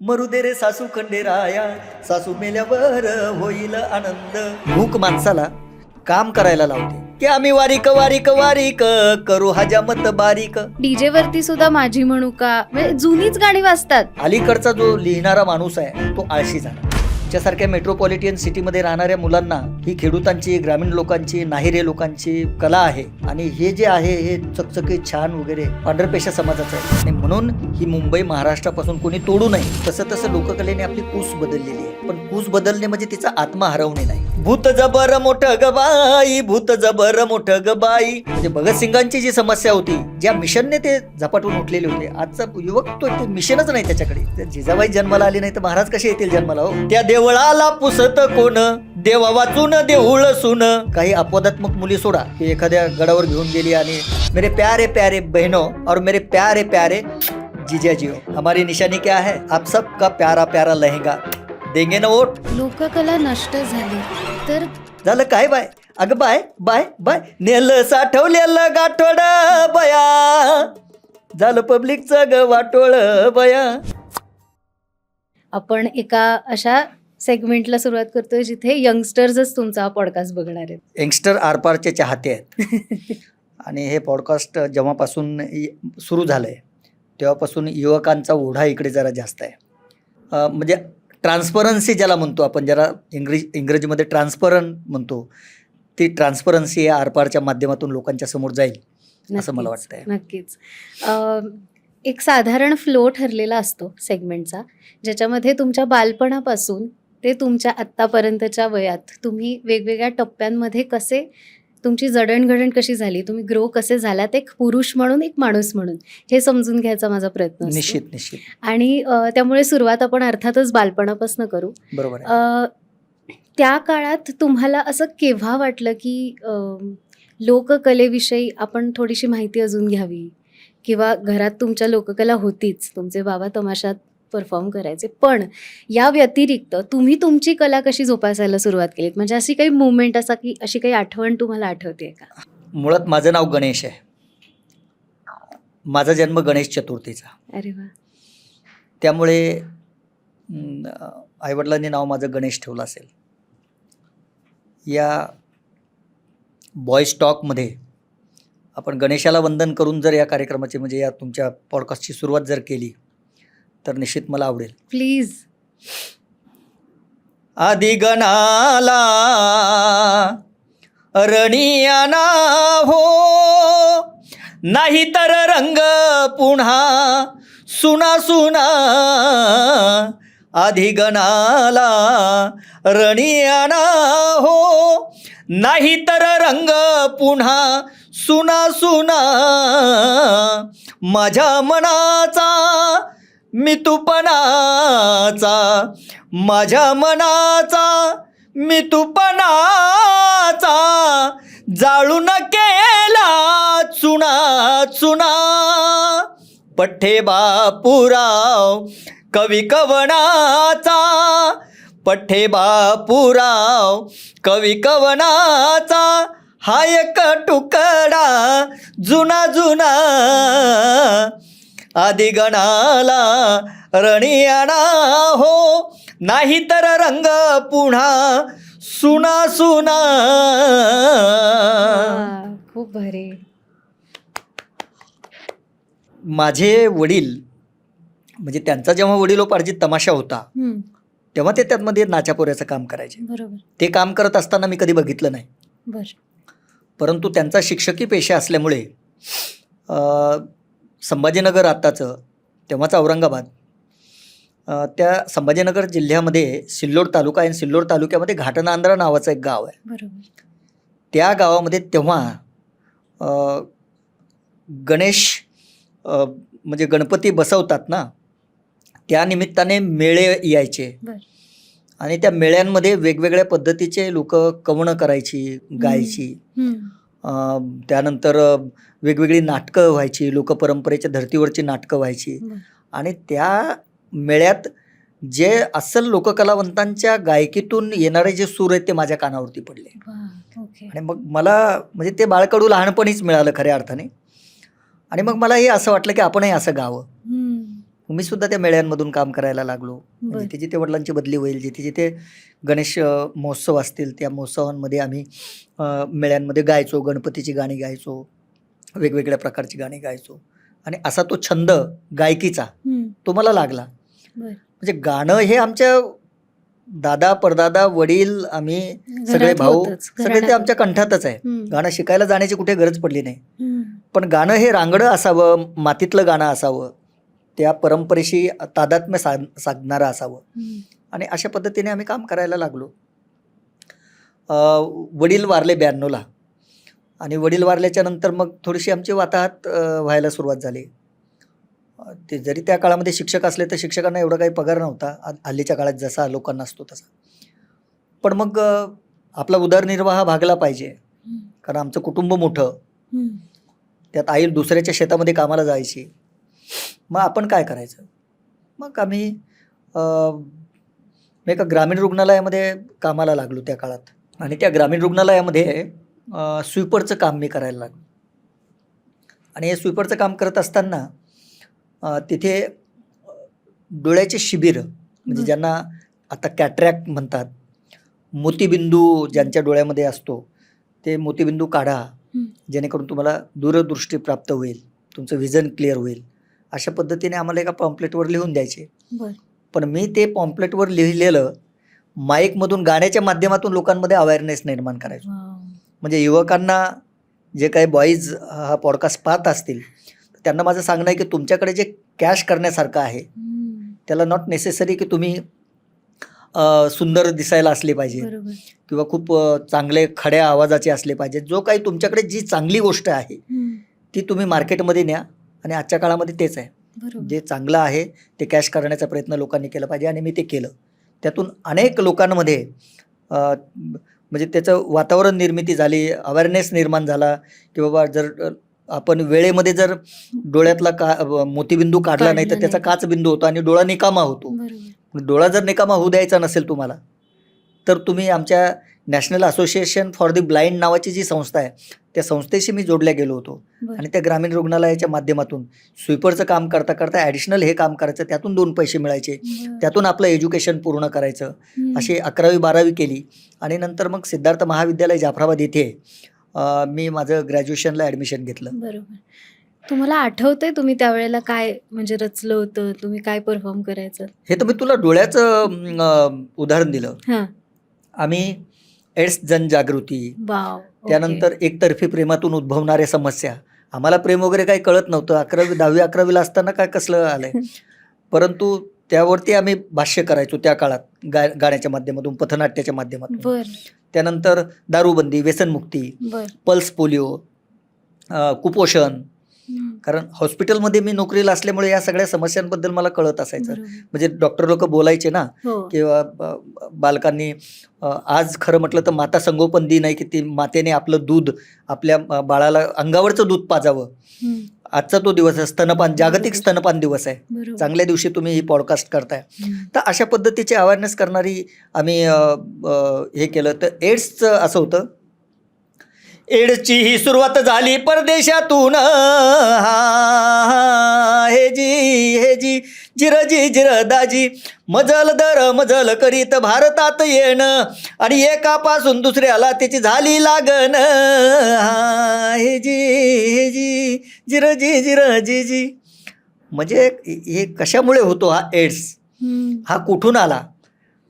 मरू दे रे सासू खंडेराया, सासू मेल्यावर होईल आनंद. मूक माणसाला काम करायला लावते की आम्ही वारीक वारीक वारीक करू हजामत बारीक. डीजे वरती सुद्धा माझी म्हणू का म्हणजे जुनीच गाणी वाजतात. अलीकडचा जो लिहिणारा माणूस आहे तो आळशी झाला. त्यासारख्या मेट्रोपॉलिटन सिटीमध्ये राहणाऱ्या मुलांना ही खेडूतांची, ग्रामीण लोकांची, नाहिरे लोकांची कला आहे आणि हे जे आहे हे चकचकीत छान वगैरे पांढरपेशा समाजाचं आहे आणि म्हणून ही मुंबई महाराष्ट्रापासून कोणी तोडू नये. तसं तसं लोककलेने आपली कूस बदललेली आहे, पण कूस बदलणे म्हणजे तिचा आत्मा हरवणे नाही. भूत जबर मोठं ग बाई, भूत जबर मोठं ग बाई. म्हणजे भगतसिंगांची जी समस्या होती, ज्या मिशनने ते झपाटून उठलेले होते, आजचा युवक तो ते मिशनच नाही त्याच्याकडे. जिजाबाई जन्माला आली नाही तर महाराज कसे येतील जन्माला हो. त्या देवळाला पुसत कोण, देवा वाचून देऊळ सुन. काही अपवादात्मक मुली सोडा की एखाद्या गडावर घेऊन गेली आणि मेरे प्यारे प्यारे बहनों और मेरे प्यारे प्यारे जीजाजियो, हमारी निशानी क्या है, आप सबका प्यारा प्यारा लहंगा देंगे ना वोट. लोककला नष्ट झाली तर झालं काय बाय, अगं बाय बाय बाय, नेल साठवलेलं गाठोड बया, झालं पब्लिकचं ग वाटोळ बया. आपण एका अशा सेगमेंटला सुरुवात करतोय जिथे यंगस्टर्सच तुमचा हा पॉडकास्ट बघणार आहेत. यंगस्टर आरपारचे चाहते आहेत आणि हे पॉडकास्ट जेव्हापासून सुरू झालं आहे तेव्हापासून युवकांचा ओढा इकडे जरा जास्त आहे. म्हणजे ट्रान्सपरन्सी ज्याला म्हणतो आपण, ज्याला इंग्रजीमध्ये ट्रान्सपरंट म्हणतो, ती ट्रान्सपरन्सी या आरपारच्या माध्यमातून लोकांच्या समोर जाईल असं मला वाटतंय. नक्कीच. एक साधारण फ्लो ठरलेला असतो सेगमेंटचा, ज्याच्यामध्ये तुमच्या बालपणापासून ते तुमच्या आत्तापर्यंतच्या वयात तुम्ही वेगवेगळ्या टप्प्यांमध्ये कसे, तुमची जडणघडण कशी झाली, तुम्ही ग्रो कसे झालात एक पुरुष म्हणून, एक माणूस म्हणून, हे समजून घ्यायचा माझा प्रयत्न असतो. निश्चित निश्चित. आणि त्यामुळे सुरुवात आपण अर्थातच बालपणापासून करू. बरोबर आहे. त्या काळात तुम्हाला असं केव्हा वाटलं की लोककलेविषयी आपण थोडीशी माहिती अजून घ्यावी, किंवा घरात तुमच्या लोककला होतीच, तुमचे बाबा तमाशात परफॉर्म करायचे, पण या व्यतिरिक्त तुम्ही तुमची कला कशी जोपासायला सुरुवात केलीत? म्हणजे अशी काही मुवमेंट, अशी काही आठवण तुम्हाला आठवते का? मुळात माझं नाव गणेश आहे. माझा जन्म गणेश चतुर्थीचा. अरे वा. त्यामुळे आईवडिलांनी नाव माझं गणेश ठेवलं असेल. या बॉयज टॉकमध्ये आपण गणेशाला वंदन करून जर या कार्यक्रमाची, म्हणजे या तुमच्या पॉडकास्टची सुरुवात जर केली तर निश्चित मला आवडेल. प्लीज. आदि गणाला रणियाना हो, नाही तर रंग पुन्हा सुना सुना. आदि गणाला रणियाना हो, नाही तर रंग पुन्हा सुना सुना. माझ्या मनाचा मितूपणाचा, माझ्या मनाचा मितूपणाचा, जाळून केला चुना चुना. पठ्ठे बापूराव कवी कवनाचा, पठ्ठे बापूराव कवी कवनाचा, हा एक तुकडा जुना जुना. आदि गणाला रणियाना हो, नाही तर रंग पुन्हा सुना सुना. खूप भारी. माझे वडील, म्हणजे त्यांचा जेव्हा वडिलोपार्जित तमाशा होता तेव्हा ते त्यामध्ये नाच्यापोऱ्याचं काम करायचे. बरोबर. ते काम करत असताना मी कधी बघितलं नाही. बर. परंतु त्यांचा शिक्षकी पेशा असल्यामुळे संभाजीनगर आत्ताचं, तेव्हाचं औरंगाबाद, त्या संभाजीनगर जिल्ह्यामध्ये सिल्लोड तालुका आहे. सिल्लोड तालुक्यामध्ये घाटनांद्रा नावाचं एक गाव आहे. बरोबर. त्या गावामध्ये तेव्हा गणेश म्हणजे गणपती बसवतात ना, त्या निमित्ताने मेळे यायचे आणि त्या मेळ्यांमध्ये वेगवेगळ्या पद्धतीचे लोक कवणं करायची, गायची. त्यानंतर वेगवेगळी नाटकं व्हायची, लोकपरंपरेच्या धर्तीवरची नाटकं व्हायची. आणि त्या मेळ्यात जे अस्सल लोककलावंतांच्या गायकीतून येणारे जे सूर आहेत ते माझ्या कानावरती पडले. आणि मग मला म्हणजे ते बाळकडू लहानपणीच मिळालं खऱ्या अर्थाने. आणि मग मला हे असं वाटलं की आपणही असं गावं. मी सुद्धा त्या मेळ्यांमधून काम करायला लागलो. बरं. जिथे जिथे वडिलांची बदली होईल, जिथे जिथे गणेश महोत्सव असतील त्या महोत्सवांमध्ये आम्ही मेळ्यांमध्ये गायचो, गणपतीची गाणी गायचो, वेगवेगळ्या प्रकारची गाणी गायचो. आणि असा तो छंद गायकीचा तो मला लागला. बरं. म्हणजे गाणं हे आमच्या दादा, परदादा, वडील, आम्ही सगळे घरात भाऊ होतंच, सगळे ते घराण्यात. आमच्या कंठातच आहे. गाणं शिकायला जाण्याची कुठे गरज पडली नाही. हम्म. पण गाणं हे रांगडं असावं, मातीतलं गाणं असावं, त्या परंपरेशी तादात्म्य साधणारं असावं. हम्म. आणि अशा पद्धतीने आम्ही काम करायला लागलो. वडील वारले 92ला आणि वडील वारल्याच्या नंतर मग थोडीशी आमची वाताहत व्हायला सुरुवात झाली. ते जरी त्या काळामध्ये शिक्षक असले तर शिक्षकांना एवढा काही पगार नव्हता हल्लीच्या काळात जसा लोकांना असतो तसा. पण मग आपला उदरनिर्वाह भागला पाहिजे, हम्म. कारण आमचं कुटुंब मोठं, हम्म. त्यात आई दुसऱ्याच्या शेतामध्ये कामाला जायची. मग आपण काय करायचं? मग आम्ही एका ग्रामीण रुग्णालयामध्ये कामाला लागलो त्या काळात. आणि त्या ग्रामीण रुग्णालयामध्ये स्वीपरचं काम मी करायला लागलो. आणि हे स्वीपरचं काम करत असताना तिथे डोळ्याचे शिबिर, म्हणजे बरं. ज्यांना आता कॅटरॅक्ट म्हणतात, मोतीबिंदू ज्यांच्या डोळ्यामध्ये असतो, ते मोतीबिंदू काढा हम्म. जेणेकरून तुम्हाला दूरदृष्टी प्राप्त होईल, तुमचं व्हिजन क्लिअर होईल. अशा पद्धतीने आम्हाला एका पॉम्पलेटवर लिहून द्यायचे. बरं. पण मी ते पॉम्पलेटवर लिहिलेलं माईकमधून गाण्याच्या माध्यमातून लोकांमध्ये अवेअरनेस निर्माण करायचो. वाव. म्हणजे युवकांना, जे काही बॉईज हा पॉडकास्ट पाहत असतील, त्यांना माझं सांगणं आहे की तुमच्याकडे जे कॅश करण्यासारखं आहे हम्म. त्याला नॉट नेसेसरी की तुम्ही सुंदर दिसायला असले पाहिजे बरोबर. किंवा खूप चांगले खड्या आवाजाचे असले पाहिजे. जो काही तुमच्याकडे जी चांगली गोष्ट आहे हम्म. ती तुम्ही मार्केटमध्ये न्या. आणि आजच्या काळामध्ये तेच आहे, बरोबर. जे चांगलं आहे ते कॅश करण्याचा प्रयत्न लोकांनी केला पाहिजे. आणि मी ते केलं. त्यातून अनेक लोकांमध्ये म्हणजे त्याचं वातावरण निर्मिती झाली, अवेअरनेस निर्माण झाला की बाबा जर आपण वेळेमध्ये जर डोळ्यातला मोतीबिंदू काढला नाही तर काढला त्याचा नाही. काचबिंदू होतो आणि डोळा निकामा होतो. बरोबर. डोळा जर निकामा होऊ द्यायचा नसेल तुम्हाला, तर तुम्ही आमच्या national association for the blind नावाची जी संस्था आहे त्या संस्थेशी मी जोडल्या गेलो होतो. बरं. आणि त्या ग्रामीण रुग्णालयाच्या माध्यमातून स्वीपरचं काम करता करता ॲडिशनल हे काम करायचं, त्यातून 2 पैसे मिळायचे, बरं. त्यातून आपलं एज्युकेशन पूर्ण करायचं. हम्म. अशी 11वी-12वी केली. आणि नंतर मग सिद्धार्थ महाविद्यालय जाफराबाद येथे मी माझं ग्रॅज्युएशनला ॲडमिशन घेतलं. बरोबर. तुम्हाला आठवतंय तुम्ही त्यावेळेला काय म्हणजे रचलं होतं, तुम्ही काय परफॉर्म करायचं? हे तर मी तुला डोळ्याचं उदाहरण दिलं. हां. आम्ही एड्स जनजागृती, वाव. ओके. त्यानंतर एकतर्फी प्रेमातून उद्भवणाऱ्या समस्या. आम्हाला प्रेम वगैरे काही कळत नव्हतं. 10वी-11वीला असताना काय कसलं आलंय. परंतु त्यावरती आम्ही भाष्य करायचो त्या काळात, गाण्याच्या माध्यमातून, पथनाट्याच्या माध्यमातून. बर. त्यानंतर दारूबंदी, व्यसनमुक्ती, बर. पल्स पोलिओ, कुपोषण. हम्म. कारण हॉस्पिटलमध्ये मी नोकरीला असल्यामुळे या सगळ्या समस्यांबद्दल मला कळत असायचं. बरोबर. म्हणजे डॉक्टर लोक बोलायचे ना हो. किंवा बालकांनी आज खरं म्हटलं तर माता संगोपन दिन आहे की ती मातेने आपलं दूध आपल्या बाळाला अंगावरचं दूध पाजावं. हम्म. आजचा तो दिवस आहे स्तनपान, जागतिक स्तनपान दिवस आहे. बरोबर. चांगल्या दिवशी तुम्ही ही पॉडकास्ट करताय. हम्म. तर अशा पद्धतीची अवेअरनेस करणारी आम्ही हे केलं. तर एड्सचं असं होतं, एड्सची ही सुरुवात झाली परदेशातून, हे जी जिरजी जिरदाजी मजल दर मजल करीत भारतात येणं, आणि एकापासून दुसऱ्याला त्याची झाली लागण, हे जी जिरजी जिरजी. म्हणजे हे कशामुळे होतो हा एड्स, हम्म. हा कुठून आला?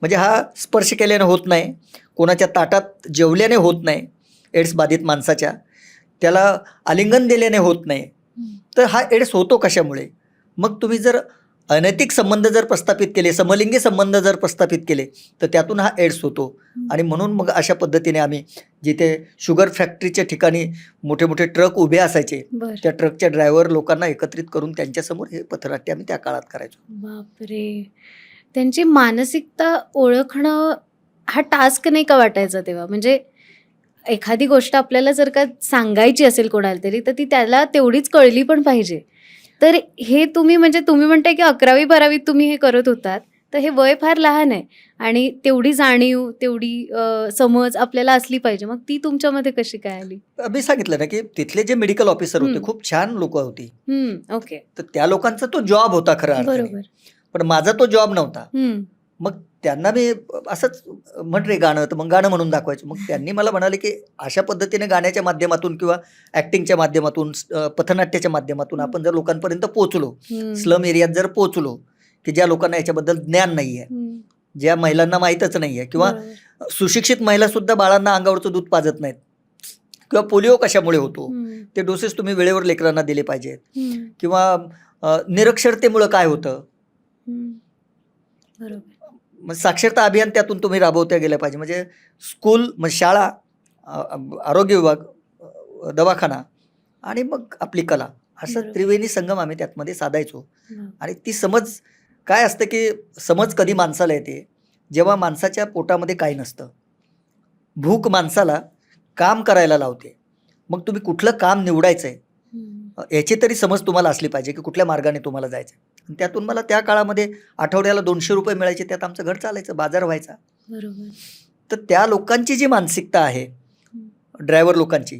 म्हणजे हा स्पर्श केल्याने होत नाही, कोणाच्या ताटात जेवल्याने होत नाही. एड्स बाधित माणसाच्या त्याला आलिंगन दिल्याने होत नाही. हम्म. तर हा एड्स होतो कशामुळे? मग तुम्ही जर अनैतिक संबंध जर प्रस्थापित केले, समलिंगी संबंध जर प्रस्थापित केले, तर त्यातून हा एड्स होतो. आणि म्हणून मग अशा पद्धतीने आम्ही जिथे शुगर फॅक्टरीच्या ठिकाणी मोठे मोठे ट्रक उभे असायचे, बर. त्या ट्रकच्या ड्रायव्हर लोकांना एकत्रित करून त्यांच्यासमोर हे पथनाट्य आम्ही त्या काळात करायचो. बापरे. त्यांची मानसिकता ओळखणं हा टास्क नाही का वाटायचा तेव्हा? म्हणजे एखादी गोष्ट आपल्याला जर का सांगायची असेल कोणाला तरी, तर ती त्याला तेवढीच कळली पण पाहिजे. तर हे तुम्ही म्हणजे तुम्ही म्हणताय की 11वी-12वीत तुम्ही हे करत होतात, तर हे वय फार लहान आहे आणि तेवढी जाणीव, तेवढी समज आपल्याला असली पाहिजे. मग ती तुमच्यामध्ये कशी काय आली? मी सांगितलं ना, की तिथले जे मेडिकल ऑफिसर होते हं. खूप छान लोकं होती. ओके. तर त्या लोकांचा तो जॉब होता खऱ्या अर्थाने. बरोबर. पण माझा तो जॉब नव्हता. हं. मग त्यांना मी असंच म्हण रे गाणं, तर मग गाणं म्हणून दाखवायचं. मग त्यांनी मला म्हणाले, की अशा पद्धतीने गाण्याच्या माध्यमातून किंवा ॲक्टिंगच्या माध्यमातून, पथनाट्याच्या माध्यमातून आपण जर लोकांपर्यंत पोहोचलो, हं. स्लम एरियात जर पोहोचलो, की ज्या लोकांना याच्याबद्दल ज्ञान नाहीये, हं. ज्या महिलांना माहीतच नाहीये किंवा बरोबर. सुशिक्षित महिलासुद्धा बाळांना अंगावरचं दूध पाजत नाहीत किंवा पोलिओ कशामुळे होतो, हं. ते डोसेस तुम्ही वेळेवर लेकरांना दिले पाहिजेत हं. किंवा निरक्षरतेमुळं काय होतं, हं. बरोबर. मग साक्षरता अभियान त्यातून तुम्ही राबवता गेलं पाहिजे. म्हणजे स्कूल, मग शाळा, आरोग्य विभाग, दवाखाना आणि मग आपली कला, असा बरोबर. त्रिवेणी संगम आम्ही त्यातमध्ये साधायचो. हं. आणि ती समज काय असतं, की समज कधी माणसाला येते, जेव्हा माणसाच्या पोटामध्ये काही नसतं. भूक माणसाला काम करायला लावते. मग तुम्ही कुठलं काम निवडायचं आहे, हं. याची तरी समज तुम्हाला असली पाहिजे, की कुठल्या मार्गाने तुम्हाला जायचं आहे. आणि त्यातून मला त्या काळामध्ये आठवड्याला ₹200 मिळायचे, त्यात आमचं घर चालायचं, बाजार व्हायचा. बरोबर. तर त्या लोकांची जी मानसिकता आहे, ड्रायव्हर लोकांची,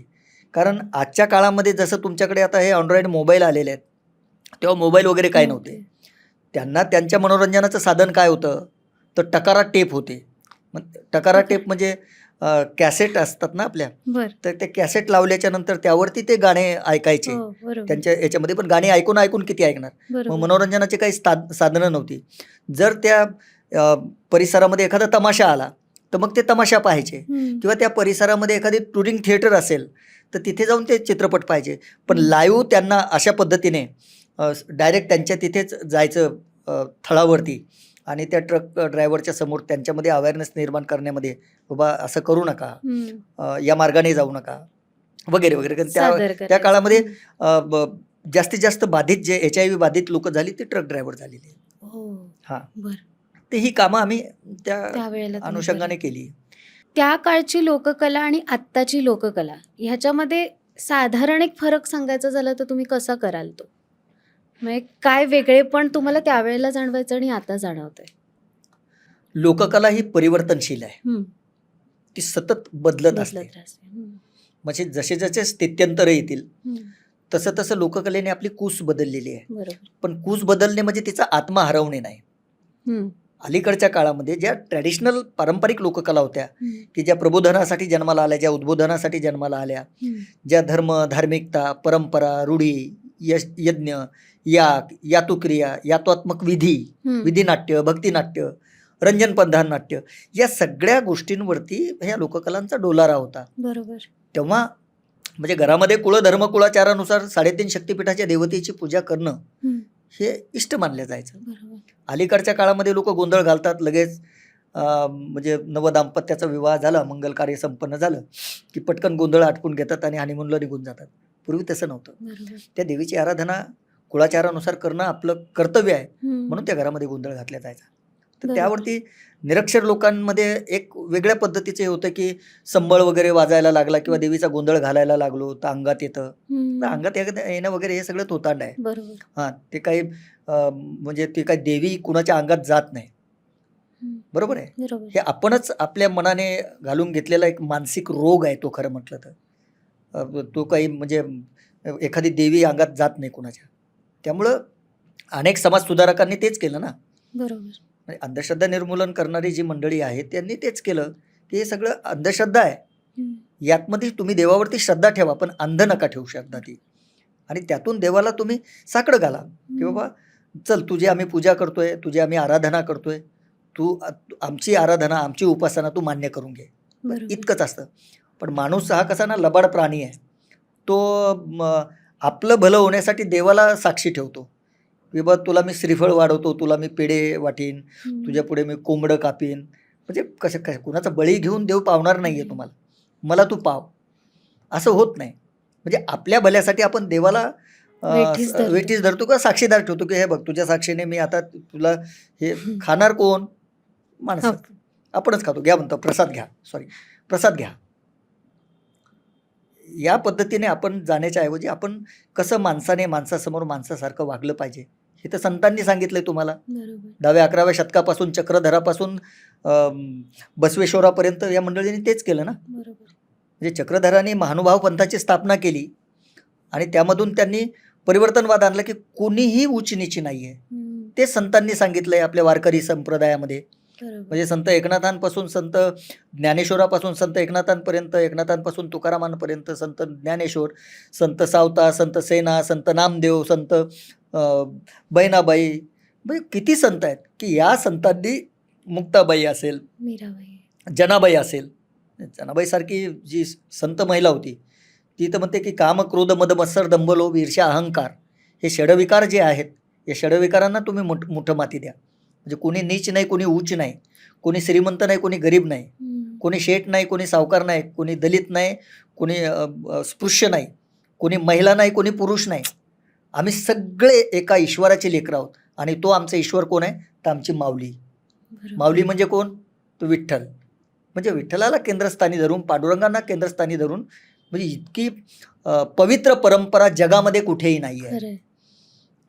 कारण आजच्या काळामध्ये जसं तुमच्याकडे आता हे अँड्रॉइड मोबाईल आलेले आहेत, तेव्हा मोबाईल वगैरे काय नव्हते. त्यांना त्यांच्या मनोरंजनाचं साधन काय होतं, तर टकारा टेप होते. मग टकारा टेप म्हणजे कॅसेट असतात ना आपल्या, बरं. तर ते कॅसेट लावल्याच्या नंतर त्यावरती ते गाणे ऐकायचे. हो, बरोबर. त्यांच्या याच्यामध्ये पण गाणी ऐकून ऐकून किती ऐकणार. मग बरोबर. मनोरंजनाची काही साधनं नव्हती. जर त्या परिसरामध्ये एखादा तमाशा आला, तर मग ते तमाशा पाहायचे हं. किंवा त्या परिसरामध्ये एखादी टुरिंग थिएटर असेल, तर तिथे जाऊन ते चित्रपट पाहायचे. पण लाईव्ह त्यांना अशा पद्धतीने डायरेक्ट त्यांच्या तिथेच जायचं थळावरती आणि त्या ट्रक ड्रायव्हरच्या समोर त्यांच्यामध्ये अवेअरनेस निर्माण करण्यामध्ये, बाबा असं करू नका, हं. या मार्गाने जाऊ नका, वगैरे वगैरे. कारण सादर त्या करायचं. काळामध्ये हं. जास्तीत जास्त बाधित, जे HIV बाधित लोक झाली, ती ट्रक ड्रायव्हर झालेली. हो. हां, बरं. तर ही कामं आम्ही त्या त्यावेळेला तुम्ही अनुषंगाने केलं. केली. त्या काळची लोककला आणि आत्ताची लोककला ह्याच्यामध्ये साधारण एक फरक सांगायचा झाला तर तुम्ही कसा कराल तो? म्हणजे काय वेगळेपण तुम्हाला त्यावेळेला जाणवायचं आणि आता जाणवतंय? लोककला ही परिवर्तनशील आहे. हं. ती सतत बदलत असते. बदलत राहते. हं. म्हणजे जसे जसे स्थित्यंतर येतील, हं. तसं तसं लोककलेने आपली कूस बदललेली आहे. बरोबर. पण कूस बदलणे म्हणजे तिचा आत्मा हरवणे नाही. हं. अलीकडच्या काळामध्ये ज्या ट्रॅडिशनल पारंपरिक लोककला होत्या, हं. की ज्या प्रबोधनासाठी जन्माला आल्या, ज्या उद्बोधनासाठी जन्माला आल्या, हं. ज्या धर्म, धार्मिकता, परंपरा, रूढी, यज्ञ, याग, यातुक्रिया, यात्वात्मक विधी, हं. विधिनाट्य, भक्तिनाट्य, रंजन पंधान नाट्य, या सगळ्या गोष्टींवरती ह्या लोककलांचा डोलारा होता. बरोबर. तेव्हा म्हणजे घरामध्ये कुळधर्म कुळाचारानुसार 3.5 शक्तिपीठाच्या देवतेची पूजा करणं हं. हे इष्ट मानलं जायचं. बरोबर. अलीकडच्या काळामध्ये लोक गोंधळ घालतात लगेच. म्हणजे नवदाम्पत्याचा विवाह झाला, मंगल कार्य संपन्न झालं, की पटकन गोंधळ आटपून घेतात आणि हनीमूनला निघून जातात. पूर्वी तसं नव्हतं. बरोबर. त्या देवीची आराधना कुळाचारानुसार करणं आपलं कर्तव्य आहे, हं. म्हणून त्या घरामध्ये गोंधळ घातला जायचा. तर बरोबर. त्यावरती निरक्षर लोकांमध्ये एक वेगळ्या पद्धतीचे होतं, की संबळ वगैरे वाजायला लागला किंवा देवीचा गोंधळ घालायला लागलो तर अंगात येतं. तर हं. अंगात येणं वगैरे हे सगळं थोतांड आहे. बरोबर. हां, ते काही म्हणजे ते काही देवी कुणाच्या अंगात जात नाही. हं. बरोबर आहे. बरोबर. हे आपणच आपल्या मनाने घालून घेतलेला एक मानसिक रोग आहे तो, खरं म्हटलं तर. तो काही म्हणजे एखादी देवी अंगात जात नाही कुणाच्या. त्यामुळं अनेक समाज सुधारकांनी तेच केलं ना. बरोबर. म्हणजे अंधश्रद्धा निर्मूलन करणारी जी मंडळी आहे त्यांनी तेच केलं, की हे सगळं अंधश्रद्धा आहे. हं. यातमध्ये तुम्ही देवावरती श्रद्धा ठेवा, पण अंध नका ठेवू श्रद्धा ती. आणि त्यातून देवाला तुम्ही साकडं घाला, की हं. बाबा चल, तुझी आम्ही पूजा करतोय, तुझी आम्ही आराधना करतोय, तू आमची आराधना, आमची उपासना तू मान्य करून घे. बरोबर. इतकंच असतं. पण माणूस हा कसा ना लबाड प्राणी आहे. तो आपलं भलं होण्यासाठी देवाला साक्षी ठेवतो, की बा तुला मी श्रीफळ वाढवतो, तुला मी पेढे वाटीन, हं. तुझ्या पुढे मी कोंबडं कापीन. म्हणजे कसं काय, कुणाचा बळी घेऊन देव पावणार नाही आहे तुम्हाला. मला तू पाव, असं होत नाही. म्हणजे आपल्या भल्यासाठी आपण देवाला वेठीस धरतो. वेठीस धरतो किंवा साक्षीदार ठेवतो, की हे बघ तुझ्या साक्षीने मी आता तुला हे खाणार कोण? माणसं. हो. आपणच खातो. घ्या म्हणतो, प्रसाद घ्या, प्रसाद घ्या. या पद्धतीने आपण जाण्याच्या ऐवजी आपण कसं माणसाने माणसासमोर माणसासारखं वागलं पाहिजे हे तर संतांनी सांगितलंय तुम्हाला. बरोबर 10व्या-11व्या शतकापासून चक्रधरापासून बसवेश्वरापर्यंत या मंडळींनी तेच केलं ना. बरोबर म्हणजे चक्रधरांनी महानुभाव पंथाची स्थापना केली आणि त्यामधून त्यांनी परिवर्तनवाद आणला की कोणीही उच्च नीच नाही आहे. ते संतांनी सांगितलंय आपल्या वारकरी संप्रदायामध्ये. बरोबर म्हणजे संत एकनाथांपासून संत ज्ञानेश्वरापासून संत एकनाथांपर्यंत, एकनाथांपासून तुकारामांपर्यंत, संत ज्ञानेश्वर, संत सावता, संत सेना, संत नामदेव, संत बहिणाबाई, म्हणजे किती संत आहेत की या संतांनी मुक्ताबाई असेल, मीराबाई जनाबाई असेल, जनाबाईसारखी जी संत महिला होती ती तर म्हणते की काम, क्रोध, मद, मत्सर, दंभ, लोभ, ईर्ष्या, अहंकार हे षडविकार जे आहेत या षडविकारांना तुम्ही मुठं माती द्या. म्हणजे कोणी नीच नाही, कोणी उच्च नाही, कोणी श्रीमंत नाही, कोणी गरीब नाही, कोणी शेठ नाही, कोणी सावकार नाही, कोणी दलित नाही, कोणी स्पृश्य नाही, कोणी महिला नाही, कोणी पुरुष नाही. आम्ही सगळे एका ईश्वराचे लेकरं आहोत आणि तो आमचा ईश्वर कोण आहे तर आमची माऊली. माऊली म्हणजे कोण? तो विठ्ठल. म्हणजे विठ्ठलाला केंद्रस्थानी धरून, पांडुरंगांना केंद्रस्थानी धरून, म्हणजे इतकी पवित्र परंपरा जगामध्ये कुठेही नाही आहे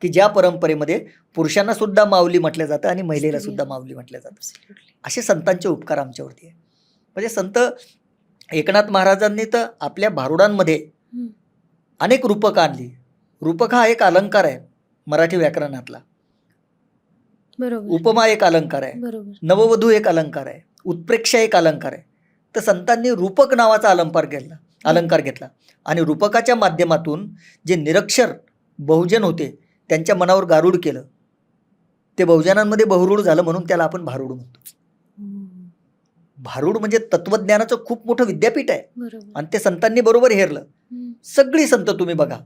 की ज्या परंपरेमध्ये पुरुषांना सुद्धा माऊली म्हटलं जातं आणि महिलेला सुद्धा माऊली म्हटलं जातं. असे संतांचे उपकार आमच्यावरती आहे. म्हणजे संत एकनाथ महाराजांनी तर आपल्या भारुडांमध्ये अनेक रूपकं आणली. रूपक हा एक अलंकार आहे मराठी व्याकरणातला. बरोबर उपमा एक अलंकार आहे, बरोबर नववधू एक अलंकार आहे, उत्प्रेक्षा एक अलंकार आहे. तर संतांनी रूपक नावाचा अलंकार घेतला आणि रूपकाच्या माध्यमातून जे निरक्षर बहुजन होते त्यांच्या मनावर गारुड केलं. ते बहुजनांमध्ये बहुरूढ झालं म्हणून त्याला आपण भारुड म्हणतो. भारुड म्हणजे तत्वज्ञानाचं खूप मोठं विद्यापीठ आहे बरोबर आणि ते संतांनी बरोबर हेरलं. सगळी संत तुम्ही बघा,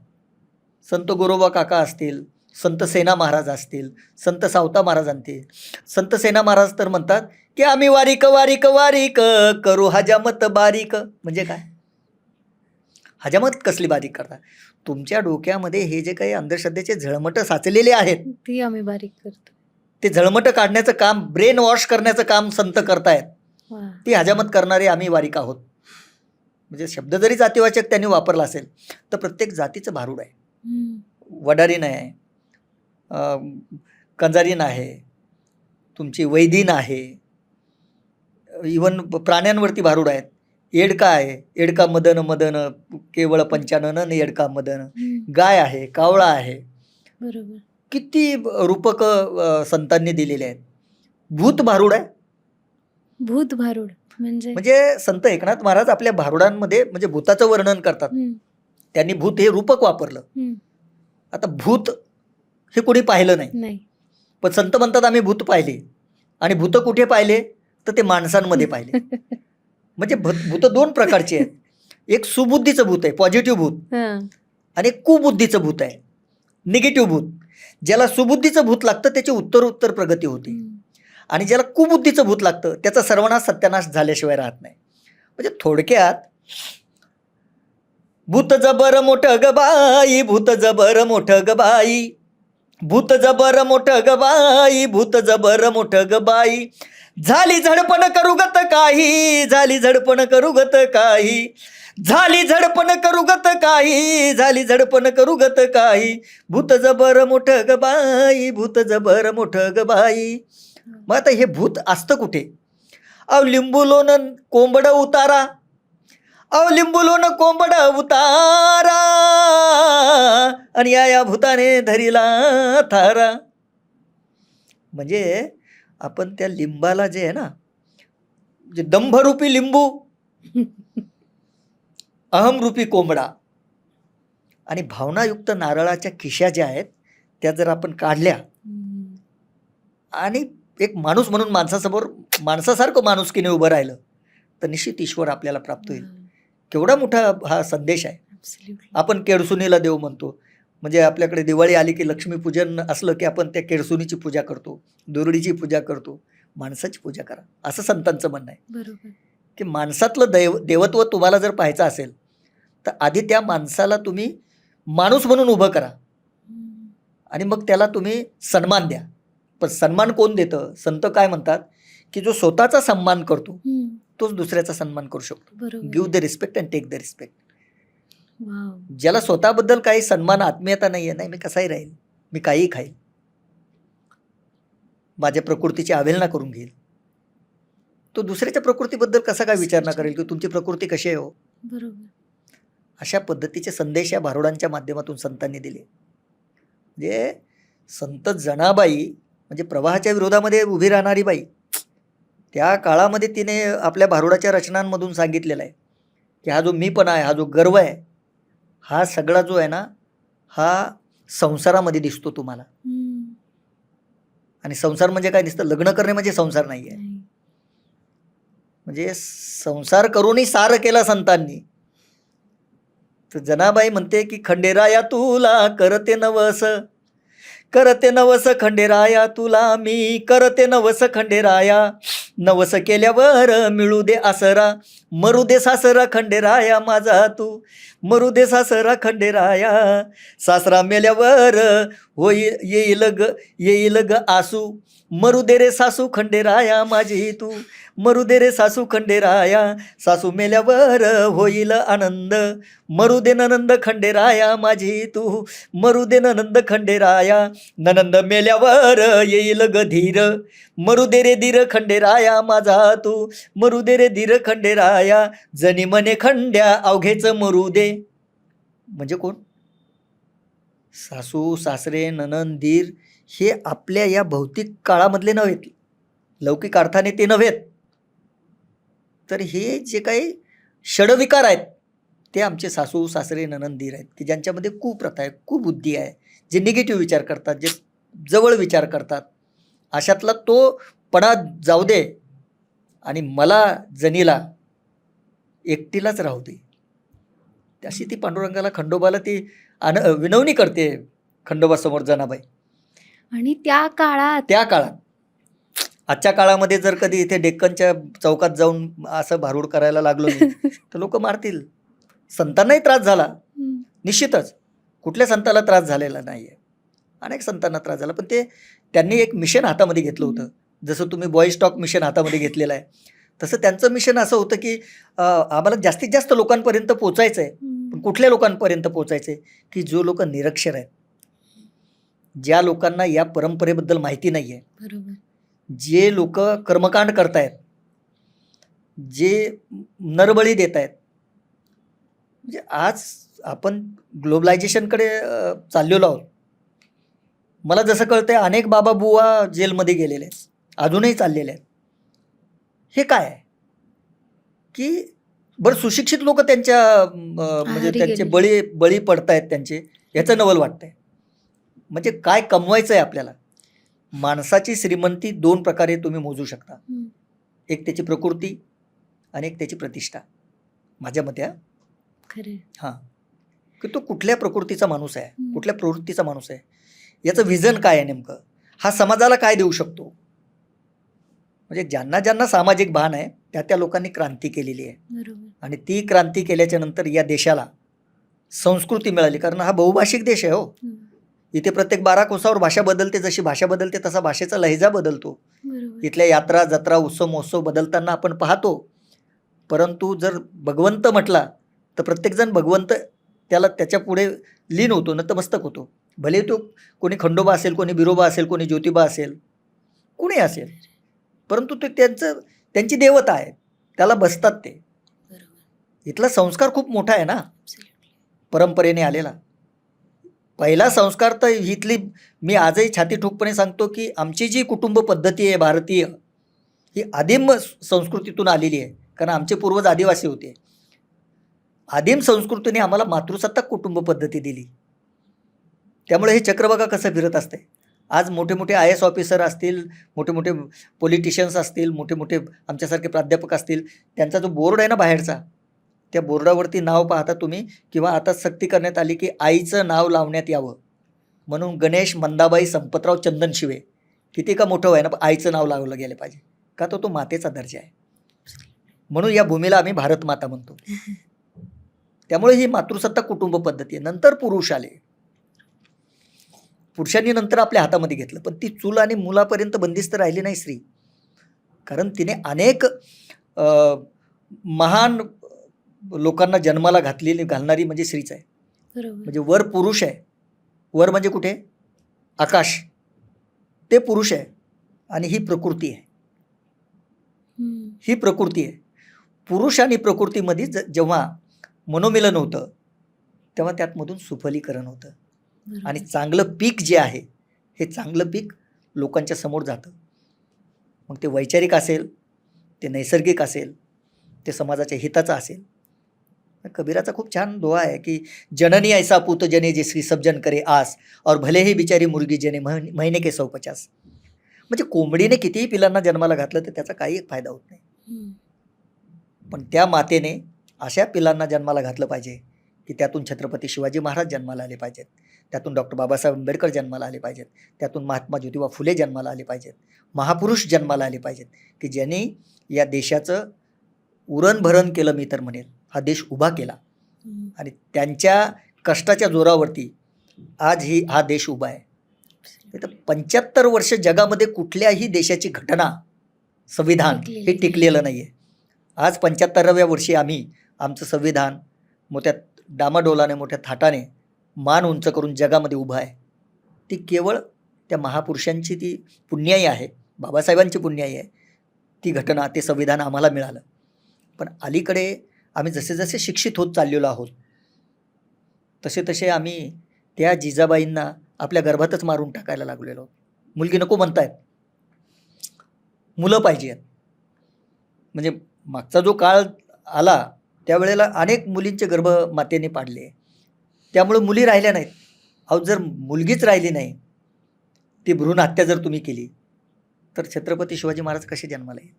संत गोरोबा काका असतील, संत सेना महाराज असतील, संत सावता महाराज असतील. संत सेना महाराज तर म्हणतात की आम्ही वारीक वारीक वारीक करू हजामत बारीक. म्हणजे काय हजामत कसली बारीक करता? तुमच्या डोक्यामध्ये हे जे काही अंधश्रद्धेचे झळमट साचलेले आहेत ती आम्ही बारीक करतो. ते झळमट काढण्याचं काम, ब्रेन वॉश करण्याचं काम संत करतायत. ती हजामत करणारे आम्ही वारीक आहोत. म्हणजे शब्द जरी जातीवाचक त्यांनी वापरला असेल तर प्रत्येक जातीचं भारूड आहे. वडारीन आहे, कंजारीन आहे, तुमची वैदीन आहे, इवन प्राण्यांवरती भारूड आहेत. येडका आहे, येडका मदन मदन केवळ पंचानन येडका मदन. गाय आहे, कावळा आहे. बरोबर किती रूपक संतांनी दिलेले आहेत. भूत भारूड आहे. भूत भारूड म्हणजे म्हणजे संत एकनाथ महाराज आपल्या भारुडांमध्ये म्हणजे भूताचं वर्णन करतात. त्यांनी भूत हे रूपक वापरलं. आता भूत हे कोणी पाहिलं नाही, पण संत म्हणतात आम्ही भूत पाहिले. आणि भूत कुठे पाहिले तर ते माणसांमध्ये पाहिले. म्हणजे भूत दोन प्रकारचे आहेत. एक सुबुद्धीचं भूत आहे, पॉझिटिव्ह भूत, आणि एक कुबुद्धीचं भूत आहे, निगेटिव्ह भूत. ज्याला सुबुद्धीचं भूत लागतं त्याची उत्तर प्रगती होते आणि ज्याला कुबुद्धीचं भूत लागतं त्याचा सर्वनाश सत्यानाश झाल्याशिवाय राहत नाही. म्हणजे थोडक्यात भूत जबर मोठं ग बाई, भूत जबर मोठं ग बाई, भूत जबर मोठं ग बाई, भूत जबर मोठं ग बाई. झाली झडपण करू गत काही, झाली झडपण करू गत काही, झाली झडपण करू गत काही, झाली झडपण करू गत काही. भूत जबर मोठं ग बाई, भूत जबर मोठं ग बाई. मग आता हे भूत असतं कुठे? अव लिंबूलोन कोंबड उतारा, अव लिंबूलोन कोंबड उतारा, आणि या भूताने धरिला थारा. म्हणजे आपण त्या लिंबाला जे आहे ना, जे दंभरूपी लिंबू, अहमरूपी कोंबडा आणि भावनायुक्त नारळाच्या खिशा ज्या आहेत त्या जर आपण काढल्या आणि एक माणूस म्हणून माणसासमोर माणसासारखं माणुसकीने उभं राहिलं तर निश्चित ईश्वर आपल्याला प्राप्त होईल. केवढा मोठा हा संदेश आहे. आपण केळसुनीला देव म्हणतो. म्हणजे आपल्याकडे दिवाळी आली की लक्ष्मीपूजन असलं की आपण त्या केळसुनीची पूजा करतो, दुरडीची पूजा करतो. माणसाची पूजा करा असं संतांचं म्हणणं आहे. बरोबर की माणसातलं देवत्व तुम्हाला जर पाहायचं असेल तर आधी त्या माणसाला तुम्ही माणूस म्हणून उभं करा आणि मग त्याला तुम्ही सन्मान द्या. पण सन्मान कोण देतं? संत काय म्हणतात की जो स्वतःचा सन्मान करतो तोच दुसऱ्याचा सन्मान करू शकतो. Give the respect and take the respect. ज्याला स्वतःबद्दल काही सन्मान आत्मीयता नाही आहे, नाही मी कसाही राहील, मी काहीही खाईल, माझ्या प्रकृतीची अवहेलना करून घेईल. तो दुसऱ्याच्या प्रकृतीबद्दल कसा काय विचारणा करेल की तुमची प्रकृती कशी आहे हो. बरोबर. अशा पद्धतीचे संदेश या भारुडांच्या माध्यमातून संतांनी दिले. म्हणजे संत जनाबाई म्हणजे प्रवाहाच्या विरोधामध्ये उभी राहणारी बाई, त्या काळामध्ये तिने आपल्या भारुडाच्या रचनांमधून सांगितलेलं आहे की हा जो मीपणा आहे, हा जो गर्व आहे, हा सगळा जो आहे ना, हा संसारामध्ये दिसतो तुम्हाला. आणि संसार म्हणजे काय दिसतं, लग्न करणे म्हणजे संसार नाही आहे. म्हणजे संसार करूनही सार केला संतांनी. तर जनाबाई म्हणते की खंडेराया तुला करते नवस, करते नवस खंडेराया तुला मी करते नवस खंडेराया, नवस केल्यावर मिळू दे आसरा, मरू दे सासरा खंडेराया माझा तू, मरू दे सासरा खंडेराया, सासरा मेल्यावर येईल ग आसू, मरू दे रे सासू खंडेराया माझी तू, मरू दे रे सासू खंडेराया, सासू मेल्यावर होईल आनंद, मरू दे ननंद खंडेराया माझी तू, मरू दे ननंद खंडेराया, ननंद मेल्यावर येईल ग धीर, मरू दे रे धीर खंडेराया माझा तू, मरू दे रे धीर खंडेराया, जनी मने खंड्या अवघेच मरू दे. म्हणजे कोण, सासू सासरे ननंद धीर हे आपल्या या भौतिक काळामधले नव्हेत, लौकिक अर्थाने ते नव्हेत, तर हे जे काही षडविकार आहेत ते आमचे सासू सासरे ननंद धीर आहेत की ज्यांच्यामध्ये कुप्रथा आहे, कुबुद्धी आहे, जे निगेटिव्ह विचार करतात, जे जवळ विचार करतात. अशातला तो पणा जाऊ दे आणि मला जनीला एकटीलाच राहू दे. अशी ती पांडुरंगाला खंडोबाला ती विनवणी करते खंडोबासमोर जनाबाई. आणि त्या काळात आजच्या काळामध्ये जर कधी इथे डेक्कनच्या चौकात जाऊन असं भारूड करायला लागलो मी तर लोक मारतील. संतांनाही त्रास झाला निश्चितच, कुठल्या संताला त्रास झालेला नाही आहे, अनेक संतांना त्रास झाला, पण ते त्यांनी एक मिशन हातामध्ये घेतलं होतं. जसं तुम्ही बॉय स्टॉक मिशन हातामध्ये घेतलेलं आहे, तसं त्यांचं मिशन असं होतं की आम्हाला जास्तीत जास्त लोकांपर्यंत पोचायचं आहे. पण कुठल्या लोकांपर्यंत पोचायचं आहे की जो लोक निरक्षर आहेत, ज्या लोकांना या परंपरेबद्दल माहिती नाही आहे, बरोबर, जे लोक कर्मकांड करतायत, जे नरबळी देत आहेत. म्हणजे आज आपण ग्लोबलायझेशनकडे चाललेलो आहोत. मला जसं कळतंय अनेक बाबा बुवा जेलमध्ये गेलेले आहेत, अजूनही चाललेले आहेत. हे काय आहे की बरं सुशिक्षित लोक त्यांच्या म्हणजे त्यांचे बळी पडतायत त्यांचे, याचं नवल वाटतंय. म्हणजे काय कमवायचं आहे आपल्याला. माणसाची श्रीमंती दोन प्रकारे तुम्ही मोजू शकता, एक त्याची प्रकृती आणि एक त्याची प्रतिष्ठा, माझ्या मते. हां, की तो कुठल्या प्रकृतीचा माणूस आहे, कुठल्या प्रवृत्तीचा माणूस आहे, याचं व्हिजन काय आहे नेमकं, हा समाजाला काय देऊ शकतो. म्हणजे ज्यांना ज्यांना सामाजिक भान आहे त्या लोकांनी क्रांती केलेली आहे. आणि ती क्रांती केल्याच्या नंतर या देशाला संस्कृती मिळाली, कारण हा बहुभाषिक देश आहे हो. इथे प्रत्येक 12 कोसावर भाषा बदलते, जशी भाषा बदलते तसा भाषेचा लहेजा बदलतो. इथल्या यात्रा जत्रा उत्सव महोत्सव बदलताना आपण पाहतो. परंतु जर भगवंत म्हटला तर प्रत्येकजण भगवंत त्याला त्याच्या पुढे लीन होतो, नतमस्तक होतो. भले तो कोणी खंडोबा असेल, कोणी बिरोबा असेल, कोणी ज्योतिबा असेल, कुणी असेल, परंतु ते त्यांची देवता आहे, त्याला बसतात ते. इथला संस्कार खूप मोठा आहे ना, परंपरेने आलेला. पहिला संस्कार तर इथली, मी आजही छाती ठोकपणे सांगतो की आमची जी कुटुंब पद्धती आहे भारतीय, ही आदिम संस्कृतीतून आलेली आहे. कारण आमचे पूर्वज आदिवासी होते. आदिम संस्कृतीने आम्हाला मातृसत्ताक कुटुंब पद्धती दिली. त्यामुळे हे चक्र बघा कसं फिरत असते. आज मोठे मोठे IAS ऑफिसर असतील, मोठे मोठे पॉलिटिशियन्स असतील, मोठे मोठे आमच्यासारखे प्राध्यापक असतील, त्यांचा जो बोर्ड आहे ना बाहेरचा, त्या बोर्डावरती नाव पाहता तुम्ही, किंवा आता सक्ती करण्यात आली की आईचं नाव लावण्यात यावं म्हणून गणेश मंदाबाई संपतराव चंदनशिवे, किती का मोठं आहे ना, आईचं नाव लावलं गेलं पाहिजे, का तो मातेचा दर्जा आहे. म्हणून या भूमीला आम्ही भारत माता म्हणतो. त्यामुळे ही मातृसत्ताक कुटुंब पद्धती आहे. नंतर पुरुष आले, पुरुषांनी नंतर आपल्या हातामध्ये घेतलं, पण ती चूल आणि मुलापर्यंत बंदिस्त राहिली नाही स्त्री. कारण तिने अनेक महान लोकांना जन्माला घालणारी म्हणजे स्त्रीच आहे. म्हणजे वर पुरुष आहे, वर म्हणजे कुठे, आकाश, ते पुरुष आहे, आणि ही प्रकृती आहे. हम्म. ही प्रकृती आहे. पुरुष आणि प्रकृतीमध्ये जेव्हा मनोमिलन होतं तेव्हा त्यातमधून सुफलीकरण होतं बरोबर. आणि चांगलं पीक जे आहे हे चांगलं पीक लोकांच्या समोर जातं. मग ते वैचारिक असेल, ते नैसर्गिक असेल, ते समाजाच्या हिताचं असेल. कबीराचा खूप छान दोहा आहे की जननी ऐसा पूत जने जिसकी सब जन करे आस और भले ही बिचारी मुलगी जने महीने के 150. म्हणजे कोंबडीने कितीही पिलांना जन्माला घातलं तर त्याचा काही फायदा होत नाही. हम्म. पण त्या मातेने अशा पिलांना जन्माला घातलं पाहिजे की त्यातून छत्रपती शिवाजी महाराज जन्माला आले पाहिजेत, त्यातून डॉक्टर बाबासाहेब आंबेडकर जन्माला आले पाहिजेत, त्यातून महात्मा ज्योतिबा फुले जन्माला आले पाहिजेत, महापुरुष जन्माला आले पाहिजेत की ज्यांनी या देशाचं उरणभरण केलं, मी तर म्हणेल हा देश उभा केला. हम्म. आणि त्यांच्या कष्टाच्या जोरावरती आज हा देश उभा आहे. तर 75 वर्ष जगामध्ये कुठल्याही देशाची घटना, संविधान हे टिकलेलं नाही आहे. आज 75व्या वर्षी आम्ही आमचं संविधान मोठ्या डामाडोलाने, मोठ्या थाटाने मान उंच करून जगामध्ये उभं आहे. ती केवळ त्या महापुरुषांची ती पुण्याई आहे, बाबासाहेबांची पुण्याई आहे. ती घटना, ते संविधान आम्हाला मिळालं. पण अलीकडे आम्ही जसे जसे शिक्षित होत चाललेलो आहोत तसे तसे आम्ही त्या जिजाबाईंना आपल्या गर्भातच मारून टाकायला लागलेलो आहोत. मुलगी नको म्हणतायत, मुलं पाहिजे आहेत. म्हणजे मागचा जो काळ आला त्यावेळेला अनेक मुलींचे गर्भ मातेने पाडले, त्यामुळे मुली राहिल्या नाहीत. अहो, जर मुलगीच राहिली नाही, ती भ्रूण हत्या जर तुम्ही केली तर छत्रपती शिवाजी महाराज कसे जन्माला येईल?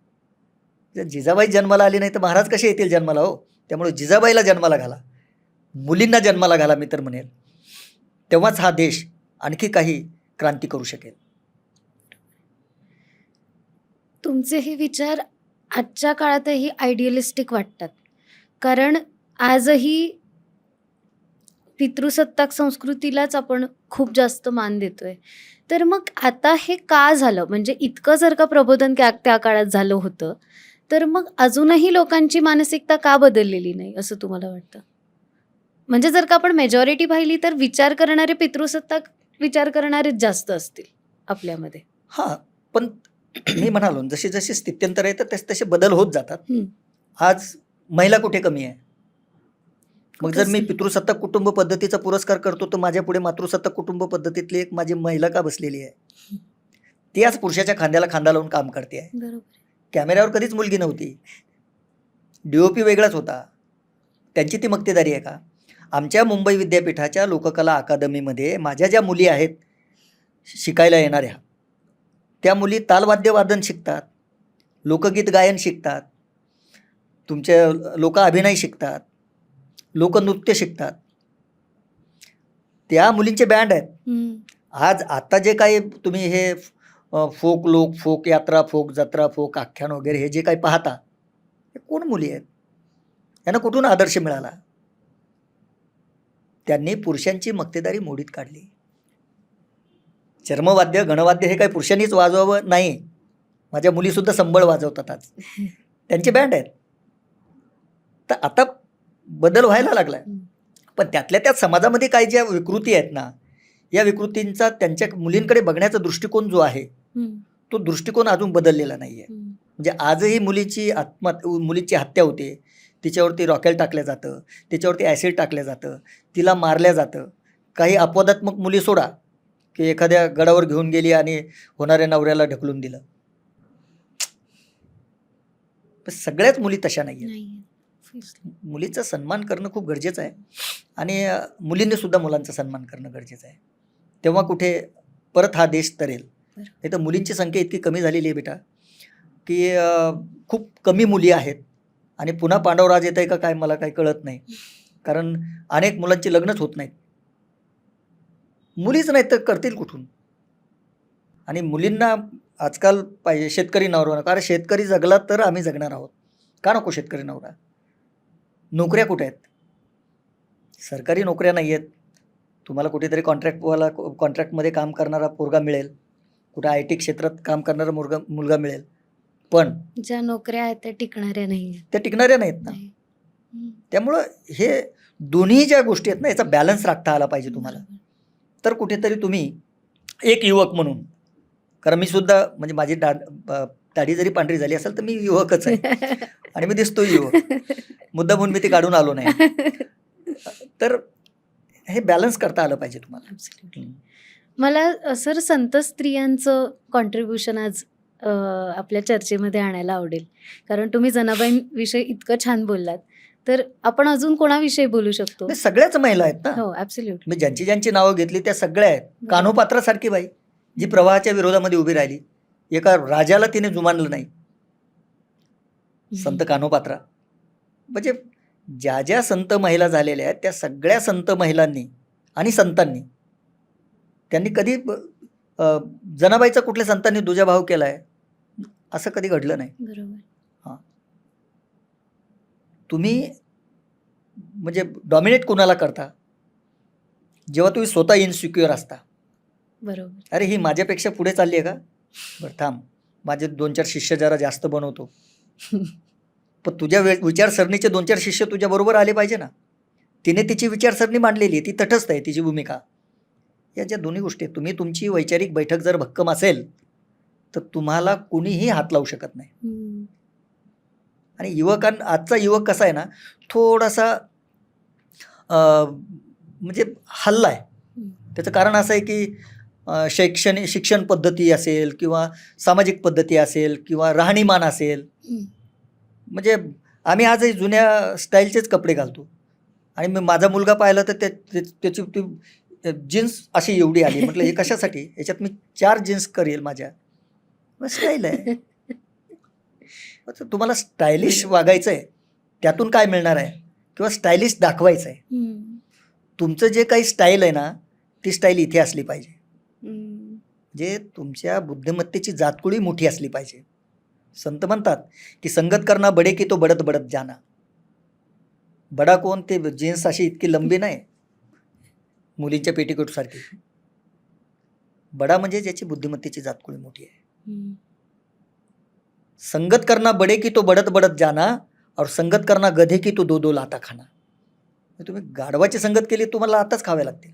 जर जिजाबाई जन्माला आली नाही तर महाराज कसे येतील जन्माला? हो, त्यामुळे जिजाबाईला जन्माला घाला, मुलींना जन्माला घाला, मी तर म्हणेल. तेव्हाच हा देश आणखी काही क्रांती करू शकेल. तुमचे हे विचार आजच्या काळातही आयडियलिस्टिक वाटतात, कारण आजही पितृसत्ताक संस्कृतीलाच आपण खूप जास्त मान देतोय. तर मग आता हे का झालं? म्हणजे इतकं जर का प्रबोधन त्या काळात झालं होतं, तर मग अजूनही लोकांची मानसिकता का बदललेली नाही असं तुम्हाला वाटतं? म्हणजे जर का आपण मेजॉरिटी पाहिली तर विचार करणारे पितृसत्ताक विचार करणारेच जास्त असतील आपल्यामध्ये. हां, पण मी म्हणालो जशी जशी स्थित्यंतर आहे तर तसे तसे बदल होत जातात. आज महिला कुठे कमी आहे? मग जर मी पितृसत्ताक कुटुंब पद्धतीचा पुरस्कार करतो तर माझ्या पुढे मातृसत्ताक कुटुंब पद्धतीतली एक माझी महिला का बसलेली आहे? ती आज पुरुषाच्या खांद्याला खांदा लावून काम करते आहे. बरोबर. कॅमेऱ्यावर कधीच मुलगी नव्हती, DOP वेगळाच होता. त्यांची ती मक्तेदारी आहे का? आमच्या मुंबई विद्यापीठाच्या लोककला अकादमीमध्ये माझ्या ज्या मुली आहेत शिकायला येणाऱ्या, त्या मुली तालवाद्य वादन शिकतात, लोकगीत गायन शिकतात, तुमचे लोक अभिनय शिकतात, लोकनृत्य शिकतात. त्या मुलींचे बँड आहेत. आज आता जे काही तुम्ही हे फोक लोक, फोक यात्रा, फोक जत्रा, फोक आख्यान वगैरे हे जे काही पाहता, हे कोण मुली आहेत? यांना कुठून आदर्श मिळाला? त्यांनी पुरुषांची मक्तेदारी मोडीत काढली. चर्मवाद्य, गणवाद्य हे काही पुरुषांनीच वाजवावं नाही. माझ्या मुलीसुद्धा संबळ वाजवतात आज, त्यांचे बँड आहेत. तर आता बदल व्हायला लागलाय. पण त्यातल्या त्यात समाजामध्ये काही ज्या विकृती आहेत ना, या विकृतींचा त्यांच्या मुलींकडे बघण्याचा दृष्टिकोन जो आहे तो दृष्टिकोन अजून बदललेला नाही आहे. म्हणजे आजही मुलीची हत्या होते, तिच्यावरती रॉकेल टाकलं जातं, तिच्यावरती ॲसिड टाकलं जातं, तिला मारल्या जातं. काही अपवादात्मक मुली सोडा की एखाद्या गडावर घेऊन गेली आणि होणाऱ्या नवऱ्याला ढकलून दिलं. पण सगळ्याच मुली तशा नाही आहेत. मुलीचा सन्मान करणं खूप गरजेचं आहे आणि मुलींनी सुद्धा मुलांचा सन्मान करणं गरजेचं आहे. तेव्हा कुठे परत हा देश तरेल. नाही तर मुलींची संख्या इतकी कमी झालेली आहे बेटा की खूप कमी मुली आहेत आणि पुन्हा पांडवराज येत आहे का काय मला काही कळत नाही. कारण अनेक मुलांची लग्नच होत नाहीत. मुलीच नाहीत तर करतील कुठून? आणि मुलींना आजकाल पाहिजे शेतकरी नवरा. कारण शेतकरी जगला तर आम्ही जगणार आहोत. का नको शेतकरी नवरा? नोकऱ्या कुठे आहेत? सरकारी नोकऱ्या नाही आहेत. तुम्हाला कुठेतरी कॉन्ट्रॅक्टमध्ये काम करणारा पोरगा मिळेल, कुठे IT क्षेत्रात काम करणारा मुलगा मिळेल, पण ज्या नोकऱ्या आहेत त्या टिकणाऱ्या नाही, त्या टिकणाऱ्या नाहीत ना. त्यामुळं हे दोन्ही ज्या गोष्टी आहेत ना, याचा बॅलन्स राखता आला पाहिजे तुम्हाला. तर कुठेतरी तुम्ही एक युवक म्हणून कारण मी सुद्धा म्हणजे माझी दाढी जरी पांढरी झाली असेल तर मी युवकच आहे आणि मी दिसतो युवक, मुद्दामून मी ती काढून आलो नाही. तर हे बॅलन्स करता आलं पाहिजे तुम्हाला. Absolutely. मला सर संत स्त्रियांचं कॉन्ट्रीब्युशन आज आपल्या चर्चेमध्ये आणायला आवडेल, कारण तुम्ही जनाबाईंविषयी इतकं छान बोललात, तर आपण अजून कोणाविषयी बोलू शकतो? हे सगळ्याच महिला आहेत ना. हो, ॲब्सोल्युटली. मी ज्यांची ज्यांची नावं घेतली त्या सगळ्या आहेत. कान्होपात्रासारखी बाई जी प्रवाहाच्या विरोधामध्ये उभी राहिली, एका राजाला तिने जुमानलं नाही, संत कान्होपात्रा. म्हणजे ज्या ज्या संत महिला झालेल्या आहेत त्या सगळ्या संत महिलांनी आणि संतांनी, त्यांनी कधी जनाबाईचा कुठल्या संतांनी दुजाभाव केलाय असं कधी घडलं नाही. बरोबर. तुम्ही म्हणजे डॉमिनेट कोणाला करता जेव्हा तुम्ही स्वतः इनसिक्युअर असता. बरोबर. अरे ही माझ्यापेक्षा पुढे चालली आहे का, बरं थांब माझे 2-4 शिष्य जरा जास्त बनवतो. पण तुझ्या विचारसरणीचे 2-4 शिष्य तुझ्या बरोबर आले पाहिजे ना. तिने तिची विचारसरणी मांडलेली आहे, ती तटस्थ आहे, तिची भूमिका. या ज्या दोन्ही गोष्टी आहेत, तुम्ही तुमची वैचारिक बैठक जर भक्कम असेल तर तुम्हाला कुणीही हात लावू शकत नाही. आणि आजचा युवक कसा आहे ना, थोडासा म्हणजे हल्ला आहे. त्याचं कारण असं आहे की शिक्षण पद्धती असेल किंवा सामाजिक पद्धती असेल किंवा राहणीमान असेल. म्हणजे आम्ही आजही जुन्या स्टाईलचेच कपडे घालतो आणि मी माझा मुलगा पाहिला तर त्याची ती जीन्स अशी एवढी आली. म्हटलं हे कशासाठी, याच्यात मी 4 जीन्स करेल माझ्या. स्टाईल आहे. तुम्हाला स्टायलिश वागायचं आहे, त्यातून काय मिळणार आहे, किंवा स्टायलिश दाखवायचं आहे. तुमचं जे काही स्टाईल आहे ना ती स्टाईल इथे असली पाहिजे. जे तुमच्या बुद्धिमत्तेची जातकुळी मोठी असली पाहिजे. संत म्हणतात की संगत करना बडे की तो बडत बडत जाना. बडा कोण, ते जीन्स अशी इतकी लंबी नाही मुलींच्या पेटीकोट सारखी. बडा म्हणजे ज्याची बुद्धिमत्तेची जातकुळी मोठी आहे. संगत करना बडे की तो बडत बडत जाना और संगत करना गधे की तो 2-2 लाता खाना. तुम्ही गाढवाची संगत केली तुम्हाला आताच खावे लागतील.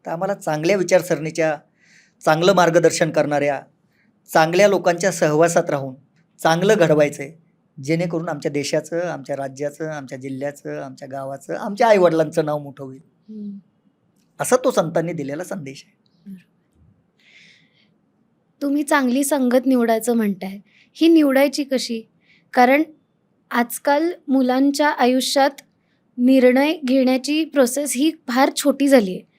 तर आम्हाला चांगल्या विचारसरणीच्या, चांगलं मार्गदर्शन करणाऱ्या, चांगल्या लोकांच्या सहवासात राहून चांगलं घडवायचं आहे, जेणेकरून आमच्या देशाचं, आमच्या राज्याचं, आमच्या जिल्ह्याचं, आमच्या गावाचं, आमच्या आईवडिलांचं नाव मोठं होईल. असा तो संतांनी दिलेला संदेश आहे. तुम्ही चांगली संगत निवडायचं म्हणताय, ही निवडायची कशी? कारण आजकाल मुलांच्या आयुष्यात निर्णय घेण्याची प्रोसेस ही फार छोटी झाली आहे.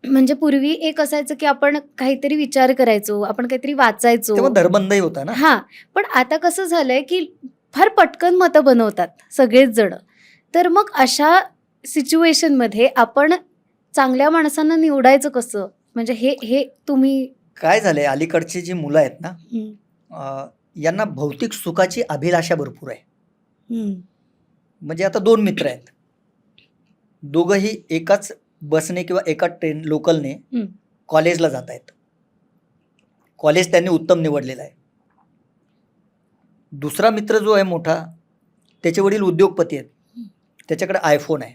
म्हणजे पूर्वी एक असायचं की आपण काहीतरी विचार करायचो, आपण काहीतरी वाचायचो, तेव्हा धर्मंदही होता ना. हां. पण आता कसं झालंय की फार पटकन मतं बनवतात सगळेच जण. तर मग अशा सिच्युएशनमध्ये आपण चांगल्या माणसांना निवडायचं कसं? म्हणजे हे तुम्ही काय झालंय, अलीकडची जी मुलं आहेत ना, यांना भौतिक सुखाची अभिलाषा भरपूर आहे. म्हणजे आता 2 मित्र आहेत, दोघंही एकाच बसने किंवा एका ट्रेन लोकलने कॉलेजला जात आहेत. कॉलेज त्यांनी उत्तम निवडलेलं आहे. दुसरा मित्र जो आहे मोठा, त्याचे वडील उद्योगपती आहेत, त्याच्याकडे आयफोन आहे.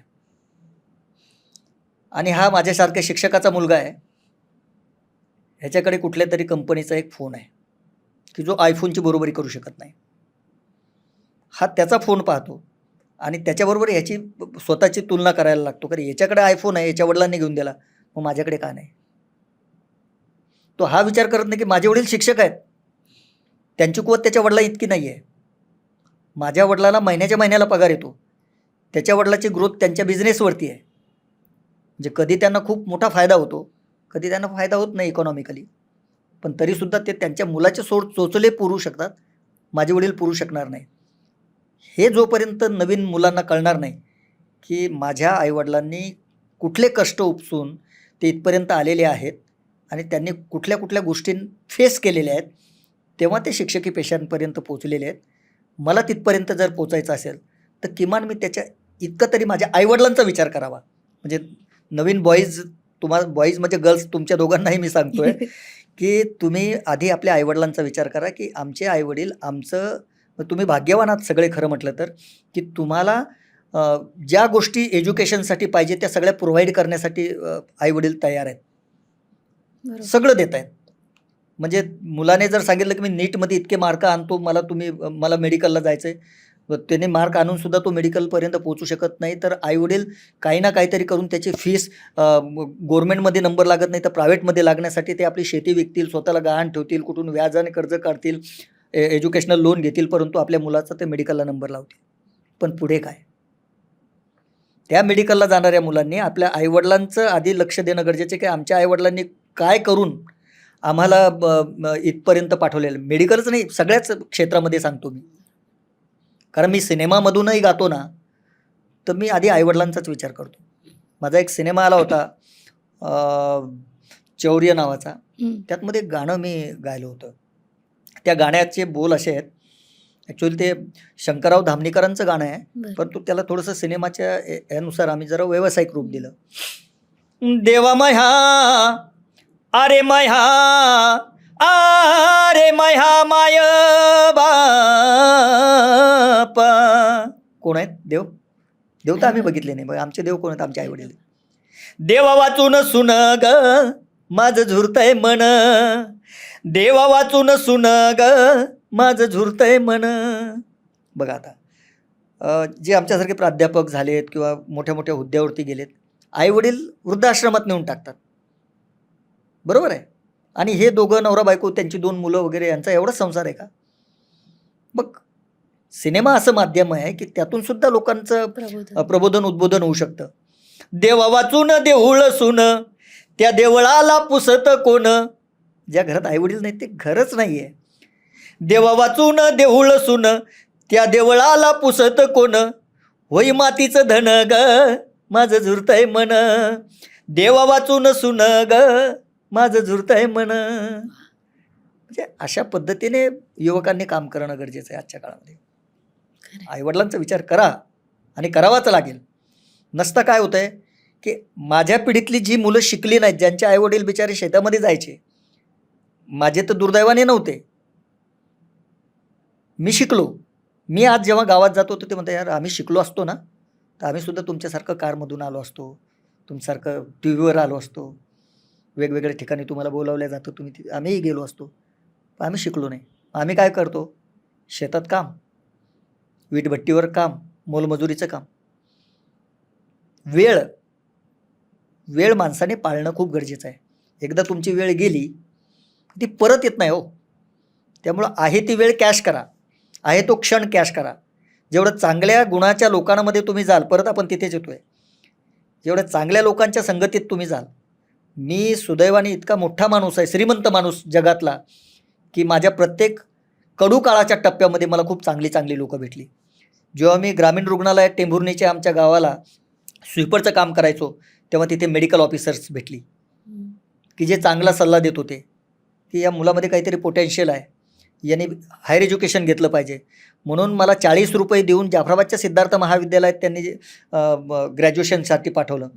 आणि हा माझ्यासारख्या शिक्षकाचा मुलगा आहे, ह्याच्याकडे कुठल्या तरी कंपनीचा एक फोन आहे की जो आयफोनची बरोबरी करू शकत नाही. हा त्याचा फोन पाहतो आणि त्याच्याबरोबर ह्याची स्वतःची तुलना करायला लागतो. कारण याच्याकडे आयफोन आहे, याच्या वडिलांनी घेऊन दिला, मग माझ्याकडे का नाही. तो हा विचार करत नाही की माझे वडील शिक्षक आहेत, त्यांची कुवत त्याच्या वडिला इतकी नाही आहे. माझ्या वडिलाला महिन्याच्या महिन्याला पगार येतो, त्याच्या वडिलाची ग्रोथ त्यांच्या बिझनेसवरती आहे. म्हणजे कधी त्यांना खूप मोठा फायदा होतो, कधी त्यांना फायदा होत नाही इकॉनॉमिकली, पण तरीसुद्धा ते त्यांच्या मुलाचे चोचले पुरू शकतात, माझे वडील पुरू शकणार नाही. हे जोपर्यंत नवीन मुलांना कळणार नाही की माझ्या आईवडिलांनी कुठले कष्ट उपसून ते इथपर्यंत आलेले आहेत आणि त्यांनी कुठल्या कुठल्या गोष्टी फेस केलेल्या आहेत, तेव्हा ते शिक्षकी पेशांपर्यंत पोचलेले आहेत. मला तिथपर्यंत जर पोचायचं असेल तर किमान मी त्याच्या इतकं तरी माझ्या आईवडिलांचा विचार करावा. म्हणजे नवीन तुम्हाला बॉईज म्हणजे गर्ल्स, तुमच्या दोघांनाही मी सांगतोय की तुम्ही आधी आपल्या आईवडिलांचा विचार करा की आमचे आईवडील तुम्ही भाग्यवान आहात सगळे खरं म्हटलं तर, की तुम्हाला ज्या गोष्टी एज्युकेशनसाठी पाहिजे त्या सगळ्या प्रोव्हाइड करण्यासाठी आईवडील तयार आहेत, सगळं देत आहेत. म्हणजे मुलाने जर सांगितलं की मी नीटमध्ये इतके मार्क आणतो, मला मेडिकलला जायचं आहे, त्याने मार्क आणून सुद्धा तो मेडिकलपर्यंत पोहोचू शकत नाही, तर आईवडील काही ना काहीतरी करून त्याची फीस गव्हर्नमेंटमध्ये नंबर लागत नाही तर प्रायव्हेटमध्ये लागण्यासाठी ते आपली शेती विकतील, स्वतःला गहाण ठेवतील, कुठून व्याजाने कर्ज काढतील, एज्युकेशनल लोन घेतील, परंतु आपल्या मुलाचा ते मेडिकलला नंबर लावतील. पण पुढे काय? त्या मेडिकलला जाणाऱ्या मुलांनी आपल्या आईवडिलांचं आधी लक्ष देणं गरजेचं आहे की आमच्या आईवडिलांनी काय करून आम्हाला इथपर्यंत पाठवलेलं. मेडिकलच नाही, सगळ्याच क्षेत्रामध्ये सांगतो मी, कारण मी सिनेमामधूनही गातो ना, तर मी आधी आईवडिलांचाच विचार करतो. माझा एक सिनेमा आला होता चौर्य नावाचा, त्यातमध्ये गाणं मी गायलं होतं. त्या गाण्याचे बोल असे आहेत, ॲक्च्युअली ते शंकरराव धामणीकरांचं गाणं आहे, परंतु त्याला थोडंसं सिनेमाच्या यानुसार आम्ही जरा व्यावसायिक रूप दिलं. देवा म्या अरे म्या अरे म्या माय बापा. कोण आहेत देव? देव तर आम्ही बघितले नाही. आमचे देव कोण आहेत? आमचे आईवडील. देवा वाचून सुन ग माझं झुरतंय मन, देवा वाचून सुन ग माझं झुरतंय मन. बघा आता जे आमच्यासारखे प्राध्यापक झालेत किंवा मोठ्या मोठ्या हुद्द्यावरती गेलेत, आईवडील वृद्धाश्रमात नेऊन टाकतात, बरोबर आहे. आणि हे दोघं नवरा बायको, त्यांची 2 मुलं वगैरे, यांचा एवढाच संसार आहे का? मग सिनेमा असं माध्यम आहे की त्यातून सुद्धा लोकांचं प्रबोधन उद्बोधन होऊ शकतं. देवा वाचून देऊळ सुन त्या देवळाला पुसत कोण. ज्या घरात आईवडील नाहीत ते घरच नाही आहे. देवा वाचून देऊळ सुन त्या देवळाला पुसत कोण, होई मातीचं धन ग माझं झुरतंय मन, देवा वाचून सुन ग माझं झुरतंय मन. म्हणजे अशा पद्धतीने युवकांनी काम करणं गरजेचं आहे आजच्या काळामध्ये. आईवडिलांचा विचार करा आणि करावाच लागेल. नसता काय होतंय की माझ्या पिढीतली जी मुलं शिकली नाहीत, ज्यांचे आईवडील बिचारे शेतामध्ये जायचे, माझे तर दुर्दैवाने नव्हते, मी शिकलो. मी आज जेव्हा गावात जातो तर ते म्हणतात, यार आम्ही शिकलो असतो ना तर आम्ही सुद्धा तुमच्यासारखं कारमधून आलो असतो, तुमच्यासारखं टी व्हीवर आलो असतो, वेगवेगळ्या ठिकाणी तुम्हाला बोलावलं जातं, आम्हीही गेलो असतो. पण आम्ही शिकलो नाही. आम्ही काय करतो? शेतात काम, वीटभट्टीवर काम, मोलमजुरीचं काम. वेळ माणसाने पाळणं खूप गरजेचं आहे. एकदा तुमची वेळ गेली ती परत येत नाही हो. त्यामुळं आहे ती वेळ कॅश करा, आहे तो क्षण कॅश करा. जेवढं चांगल्या गुणाच्या लोकांमध्ये तुम्ही जाल, परत आपण तिथेच येतोय, जेवढ्या चांगल्या लोकांच्या संगतीत तुम्ही जाल. मी सुदैवाने इतका मोठा माणूस आहे, श्रीमंत माणूस जगातला, की माझ्या प्रत्येक कडू काळाच्या टप्प्यामध्ये मला खूप चांगली चांगली लोकं भेटली. जेव्हा मी ग्रामीण रुग्णालयात टेंभुर्णीच्या आमच्या गावाला स्वीपरचं काम करायचो, तेव्हा तिथे मेडिकल ऑफिसर्स भेटली की जे चांगला सल्ला देत होते की या मुलामध्ये काहीतरी पोटेन्शियल आहे, यांनी हायर एज्युकेशन घेतलं पाहिजे. म्हणून मला 40 रुपये देऊन जाफराबादच्या सिद्धार्थ महाविद्यालयात त्यांनी ग्रॅज्युएशनसाठी पाठवलं.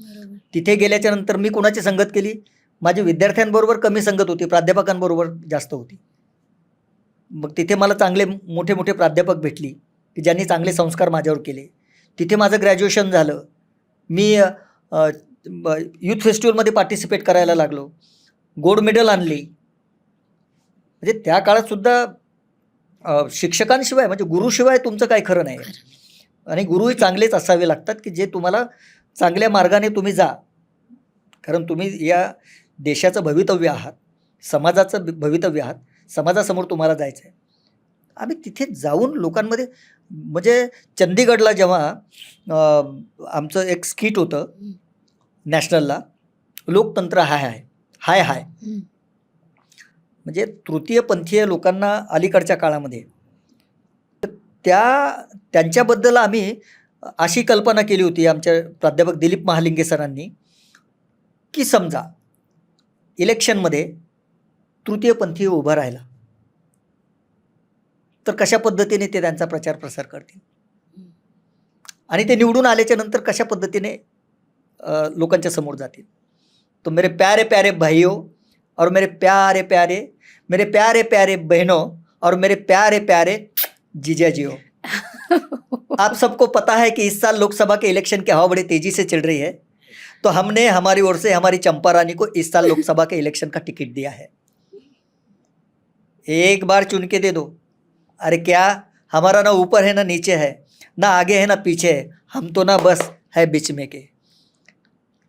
तिथे गेल्याच्या नंतर मी कुणाची संगत केली? माझी विद्यार्थ्यांबरोबर कमी संगत होती, प्राध्यापकांबरोबर जास्त होती. मग तिथे मला चांगले मोठे मोठे प्राध्यापक भेटली की ज्यांनी चांगले संस्कार माझ्यावर केले. तिथे माझं ग्रॅज्युएशन झालं. मी यूथ फेस्टिवलमध्ये पार्टिसिपेट करायला लागलो, गोल्ड मेडल आणली. म्हणजे त्या काळातसुद्धा शिक्षकांशिवाय, म्हणजे गुरुशिवाय तुमचं काय खरं नाही. आणि गुरुही चांगलेच असावे लागतात की जे तुम्हाला चांगल्या मार्गाने तुम्ही जा, कारण तुम्ही या देशाचं भवितव्य आहात, समाजाचं भवितव्य आहात, समाजासमोर तुम्हाला जायचं आहे. आम्ही तिथे जाऊन लोकांमध्ये, म्हणजे चंदीगडला जेव्हा आमचं एक स्किट होतं नॅशनलला, लोकतंत्र हाय हाय, म्हणजे तृतीयपंथीय लोकांना अलीकडच्या काळामध्ये, त्यांच्याबद्दल आम्ही अशी कल्पना केली होती आमच्या प्राध्यापक दिलीप महालिंगे सरांनी, की समजा इलेक्शनमध्ये तृतीयपंथीय उभा राहिला तर कशा पद्धतीने ते त्यांचा प्रचार प्रसार करतील, आणि ते निवडून आल्याच्या नंतर कशा पद्धतीने लोकांच्या समोर जातील. तो मेरे प्यारे प्यारे भाइयों और मेरे प्यारे प्यारे बहनों और मेरे प्यारे प्यारे जीजाजियों, आप सबको पता है कि इस साल लोकसभा के इलेक्शन की हवा बड़ी तेजी से चल रही है, तो हमने हमारी ओर से हमारी चंपा रानी को इस साल लोकसभा के इलेक्शन का टिकट दिया है. एक बार चुन के दे दो, अरे क्या हमारा ना ऊपर है ना नीचे है, ना आगे है ना पीछे है, हम तो ना बस है बीच में के।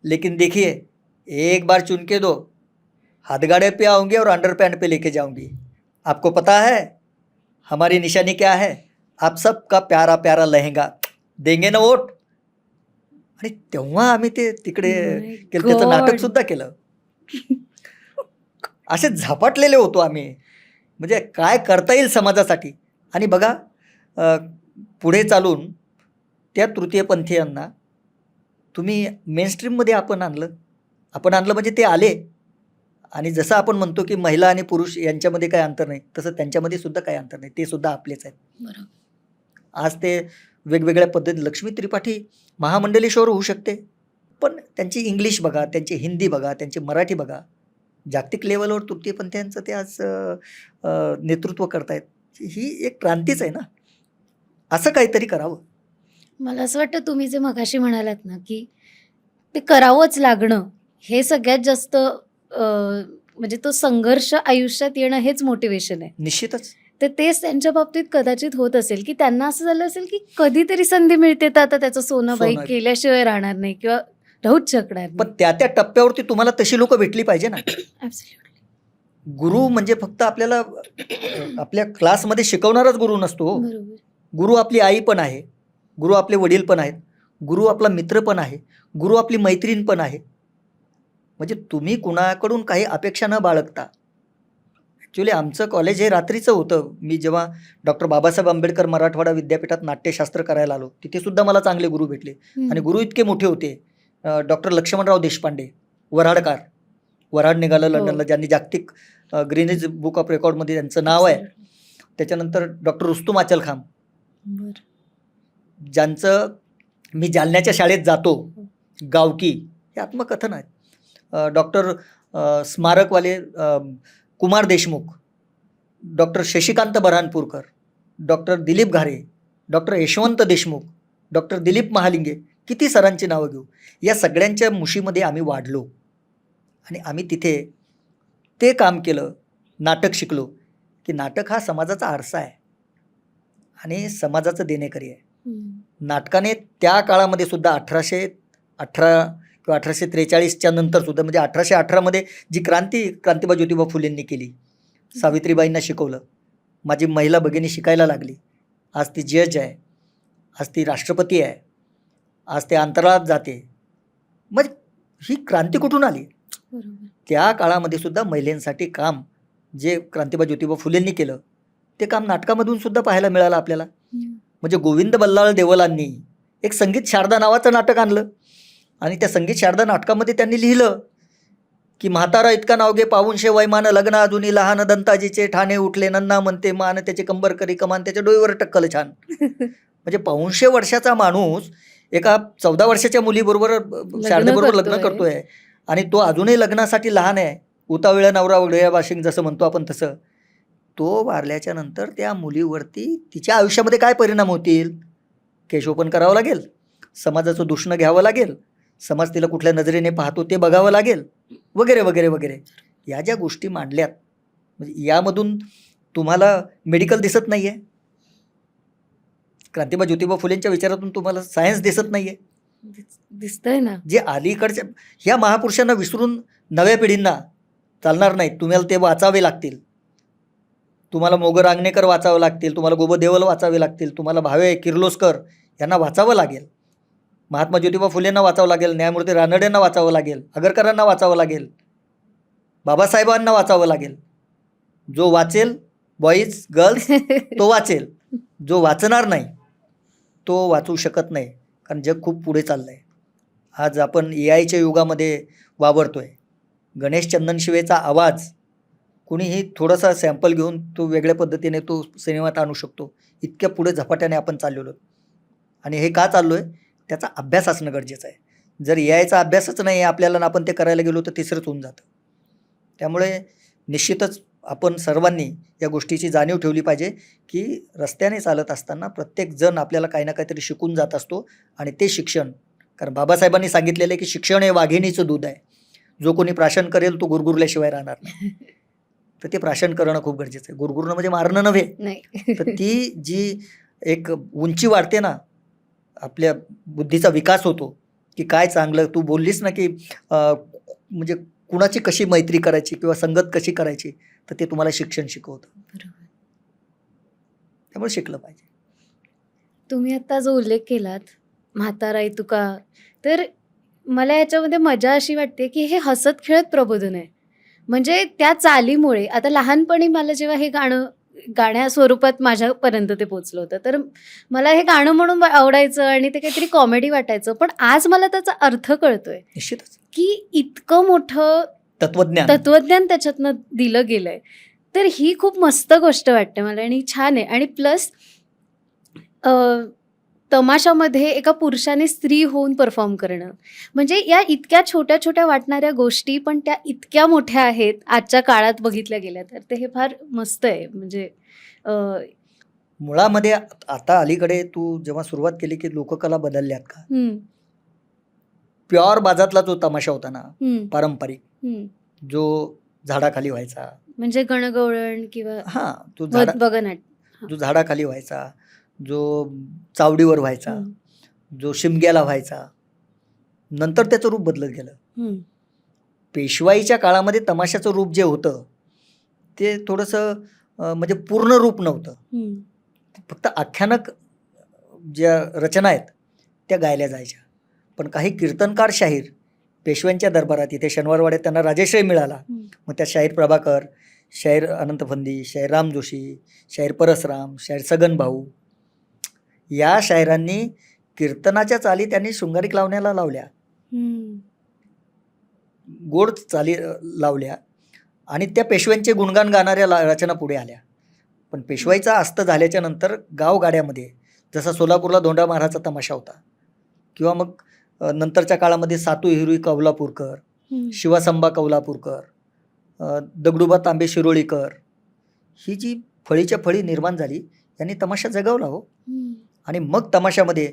लेकिन देखिए, एक बार चुन के दो, हाथगाड़े पे आऊँगी और अंडर पैंट पे लेके जाऊँगी। आपको पता है हमारी निशानी क्या है? आप सबका प्यारा प्यारा लहंगा, देंगे ना वोट? आणि तेव्हा आम्ही ते तिकडे My केलं, त्याचं नाटक God. सुद्धा केलं. असे झपाटलेले होतो आम्ही, म्हणजे काय करता येईल समाजासाठी. आणि बघा, पुढे चालून त्या तृतीयपंथीयांना तुम्ही मेनस्ट्रीममध्ये आपण आणलं म्हणजे ते आले. आणि जसं आपण म्हणतो की महिला आणि पुरुष यांच्यामध्ये काही अंतर नाही, तसं त्यांच्यामध्ये सुद्धा काही अंतर नाही, ते सुद्धा आपलेच आहेत. बरोबर. आज ते वेगवेगळ्या पद्धती, लक्ष्मी त्रिपाठी महामंडलेश्वर होऊ शकते, पण त्यांची इंग्लिश बघा, त्यांची हिंदी बघा, त्यांची मराठी बघा, जागतिक लेवलवर तृतीयपंथीयांचं ते आज नेतृत्व करतायत. ही एक क्रांतीच आहे ना. असं काहीतरी करावं. मला असं वाटतं तुम्ही जे मगाशी म्हणालात ना, की ते करावंच लागणं हे सगळ्यात जास्त म्हणजे तो संघर्ष आयुष्यात येणं हेच मोटिवेशन आहे. निश्चितच. तर तेच त्यांच्या बाबतीत कदाचित होत असेल, की त्यांना असं झालं असेल, की कधीतरी संधी मिळते तर आता त्याचं सोनं बाई सोनं. केल्याशिवाय राहणार नाही किंवा राहूच शकणार पण नाही. त्या टप्प्यावरती तुम्हाला तशी लोक भेटली पाहिजे ना. Absolutely. गुरु म्हणजे फक्त आपल्याला आपल्या क्लासमध्ये शिकवणाराच गुरु नसतो. बरोबर. गुरु आपली आई पण आहे, गुरु आपले वडील पण आहेत, गुरु आपला मित्र पण आहे, गुरु आपली मैत्रीण पण आहे. म्हणजे तुम्ही कुणाकडून काही अपेक्षा न बाळगता. ॲक्च्युली आमचं कॉलेज हे रात्रीचं होतं. मी जेव्हा डॉक्टर बाबासाहेब आंबेडकर मराठवाडा विद्यापीठात नाट्यशास्त्र करायला आलो, तिथे सुद्धा मला चांगले गुरु भेटले. आणि गुरु इतके मोठे होते. डॉक्टर लक्ष्मणराव देशपांडे, वऱ्हाडकार, वऱ्हाड निघालं लंडनला, ज्यांनी जागतिक ग्रीनिज बुक ऑफ रेकॉर्डमध्ये त्यांचं नाव आहे. त्याच्यानंतर डॉक्टर रुस्तुम अचलखाम, बरं. ज्यांचं मी जालन्याच्या शाळेत जातो, गावकी, हे आत्मकथन आहेत. डॉक्टर स्मारकवाले Kumar Deshmukh, doctor Shashikant Barhanpurkar, doctor Dilip Ghare, doctor Yashwant Deshmukh, doctor Dilip Mahalinge, किती सरांची नावं घेऊ. या सगळ्यांच्या मुशीमध्ये आम्ही वाढलो आणि आम्ही तिथे ते काम केलं, नाटक शिकलो, की नाटक हा समाजाचा आरसा आहे आणि समाजाचं देणेकरी आहे. नाटकाने त्या काळामध्ये सुद्धा 1818 किंवा 1843च्या नंतर सुद्धा, म्हणजे 1818मध्ये जी क्रांतिबा ज्योतिबा फुलेंनी केली, सावित्रीबाईंना शिकवलं, माझी महिला भगिनी शिकायला लागली, आज ती जज आहे, आज ती राष्ट्रपती आहे, आज ते अंतराळात जाते. मग ही क्रांती कुठून आली? बरोबर. त्या काळामध्ये सुद्धा महिलांसाठी काम जे क्रांतिबा ज्योतिबा फुलेंनी केलं, ते काम नाटकामधून सुद्धा पाहायला मिळालं आपल्याला. म्हणजे गोविंद बल्लाळ देवलांनी एक संगीत शारदा नावाचं नाटक आणलं आणि त्या संगीत शारदा नाटकामध्ये त्यांनी लिहिलं की म्हातारा इतका नाव घे पाऊनशे वैमान, लग्न अजूनी लहान, दंताजीचे ठाणे उठले, नन्ना म्हणते मान, त्याचे कंबर करी कमान, त्याच्या डोईवर टक्कल छान. म्हणजे 500 वर्षाचा माणूस एका 14 वर्षाच्या मुलीबरोबर, शारदेबरोबर लग्न करतोय आणि तो अजूनही लग्नासाठी लहान आहे. उताविळा नवरा वगळ्या वाशिंग जसं म्हणतो आपण तसं. तो वारल्याच्या नंतर त्या मुलीवरती तिच्या आयुष्यामध्ये काय परिणाम होतील? केशोपन करावं लागेल, समाजाचं दूषणं घ्यावं लागेल, समाज तिला कुठल्या नजरेने पाहतो ते बघावं लागेल, वगैरे वगैरे वगैरे. या ज्या गोष्टी मांडल्यात, म्हणजे यामधून तुम्हाला मेडिकल दिसत नाही आहे, क्रांतिबा ज्योतिबा फुलेंच्या विचारातून तुम्हाला सायन्स दिसत नाही आहे. दिसतंय ना. जे अलीकडच्या ह्या महापुरुषांना विसरून नव्या पिढींना चालणार नाही. तुम्हाला ते वाचावे लागतील. तुम्हाला मोगर आंगणेकर वाचावं लागतील, तुम्हाला गोबो देवल वाचावे लागतील, तुम्हाला भावे किर्लोस्कर यांना वाचावं लागेल, महात्मा ज्योतिबा फुलेंना वाचावं लागेल, न्यायमूर्ती रानडेंना वाचावं लागेल, आगरकरांना वाचावं लागेल, बाबासाहेबांना वाचावं लागेल. जो वाचेल, बॉईज गर्ल्स, तो वाचेल. जो वाचणार नाही तो वाचू शकत नाही, कारण जग खूप पुढे चाललं आहे. आज आपण AIच्या युगामध्ये वावरतो आहे. गणेश चंदनशिवेचा आवाज कुणीही थोडासा सॅम्पल घेऊन तो वेगळ्या पद्धतीने तो सिनेमात आणू शकतो. इतक्या पुढे झपाट्याने आपण चाललेलो. आणि हे का चाललो आहे? त्याचा अभ्यास असणं गरजेचं आहे. जर AIचा अभ्यासच नाही आहे आपल्याला आणि आपण ते करायला गेलो तर तिसरंच होऊन जातं. त्यामुळे निश्चितच आपण सर्वांनी या गोष्टीची जाणीव ठेवली पाहिजे की रस्त्याने चालत असताना प्रत्येकजण आपल्याला काही ना काहीतरी शिकून जात असतो. आणि ते शिक्षण, कारण बाबासाहेबांनी सांगितलेलं आहे की शिक्षण हे वाघिणीचं दूध आहे. जो कोणी प्राशन करेल तो गुरगुरल्याशिवाय राहणार नाही. तर ते प्राशन करणं खूप गरजेचं आहे. गुरगुरणं म्हणजे मारणं नव्हे, नाही. तर ती जी एक उंची वाढते ना, आपल्या बुद्धीचा विकास होतो, की काय चांगलं तू बोललीस ना, की म्हणजे कुणाची कशी मैत्री करायची किंवा संगत कशी करायची, तर ते तुम्हाला शिक्षण शिकवतं. बरोबर. त्यामुळे शिकलं पाहिजे. तुम्ही आता जो उल्लेख केलात, म्हाताराई तुका, तर मला याच्यामध्ये मजा अशी वाटते, की हे हसत खेळत प्रबोधन आहे. म्हणजे त्या चालीमुळे आता लहानपणी मला जेव्हा हे गाणं गाण्या स्वरूपात माझ्यापर्यंत ते पोहोचलं होतं, तर मला हे गाणं म्हणून आवडायचं आणि ते काहीतरी कॉमेडी वाटायचं. पण आज मला त्याचा अर्थ कळतोय, निश्चितच. की इतकं मोठं तत्वज्ञान त्याच्यातनं दिलं गेलंय. तर ही खूप मस्त गोष्ट वाटते मला आणि छान आहे. आणि प्लस तमाशामध्ये एका पुरुषाने स्त्री होऊन परफॉर्म करणं, म्हणजे या इतक्या छोट्या छोट्या वाटणाऱ्या गोष्टी पण त्या इतक्या मोठ्या आहेत आजच्या काळात बघितल्या गेल्या तर. ते हे फार मस्त आहे. म्हणजे मुळामध्ये आता अलीकडे तू जेव्हा सुरुवात केली, की लोककला बदलल्यात का? प्युअर बाजातला जो तमाशा होता ना, पारंपरिक, जो झाडाखाली व्हायचा, म्हणजे गणगवळण किंवा तो बगनाट, जो झाडाखाली व्हायचा, जो चावडीवर व्हायचा, जो शिमग्याला व्हायचा, नंतर त्याचं रूप बदलत गेलं. पेशवाईच्या काळामध्ये तमाशाचं रूप जे होतं ते थोडंसं म्हणजे पूर्ण रूप नव्हतं. फक्त आख्यानक ज्या रचना आहेत त्या गायल्या जायच्या. पण काही कीर्तनकार शाहीर पेशव्यांच्या दरबारात, इथे शनिवारवाड्यात त्यांना राजेश्रय मिळाला. मग त्या शाहीर प्रभाकर, शाहीर अनंत फंदी, शाहीर राम जोशी, शाहीर परसराम, शाहीर सगन भाऊ, या शाहिरांनी कीर्तनाच्या चाली त्यांनी शृंगारिक लावण्याला लावल्या, गोड चाली लावल्या आणि त्या पेशव्यांचे गुणगान गाणाऱ्या रचना पुढे आल्या. पण पेशवाईचा अस्त झाल्याच्या नंतर गावगाड्यामध्ये जसा सोलापूरला धोंडा महाराजचा तमाशा होता, किंवा मग नंतरच्या काळामध्ये सातू हिरुई कौलापूरकर, शिवासंबा कौलापूरकर, दगडूबा तांबे शिरोळीकर, ही जी फळीच्या फळी निर्माण झाली यांनी तमाशा जगवला हो. आणि मग तमाशामध्ये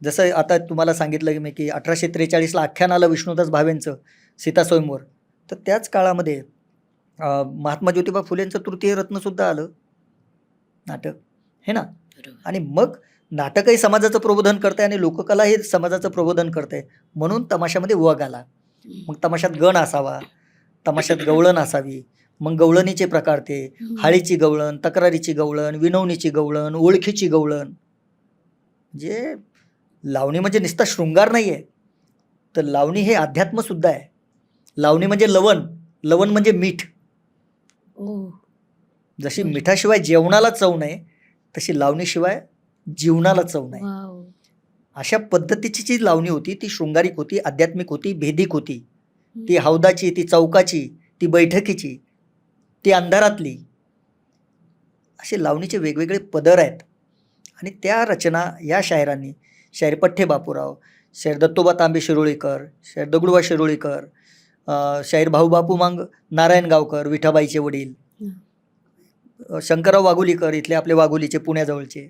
जसं आता तुम्हाला सांगितलं मी की 1843ला आख्यान आलं विष्णुदास भावेंचं सीता स्वयंवर, तर त्याच काळामध्ये महात्मा ज्योतिबा फुलेंचं तृतीय रत्नसुद्धा आलं नाटक, हे ना. आणि मग नाटकही समाजाचं प्रबोधन करते आणि लोककला हे समाजाचं प्रबोधन करते, म्हणून तमाशामध्ये वग आला. मग तमाशात गण असावा, तमाशात गवळण असावी, मग गवळणीचे प्रकार ते हाळीची गवळण, तक्रारीची गवळण, विनवणीची गवळण, ओळखीची गवळण. म्हणजे लावणी म्हणजे नुसता शृंगार नाही आहे, तर लावणी हे अध्यात्मसुद्धा आहे. लावणी म्हणजे लवण, लवण म्हणजे मीठ. जशी मिठाशिवाय जेवणाला चव नाही, तशी लावणीशिवाय जीवनाला चव नाही. अशा पद्धतीची जी लावणी होती ती शृंगारिक होती, आध्यात्मिक होती, भेदिक होती. ती हौदाची, ती चौकाची, ती बैठकीची, ती अंधारातली, असे लावणीचे वेगवेगळे पदर आहेत. आणि त्या रचना या शाहिरांनी, शाहीर पठ्ठे बापूराव, शाहीर दत्तोबा तांबे शिरोळीकर, शाहीर दगडूबा शिरोळीकर, शाहीर भाऊबापू मांग नारायण गावकर, विठाबाईचे वडील, शंकरराव वाघोलीकर, इथले आपले वाघोलीचे पुण्याजवळचे,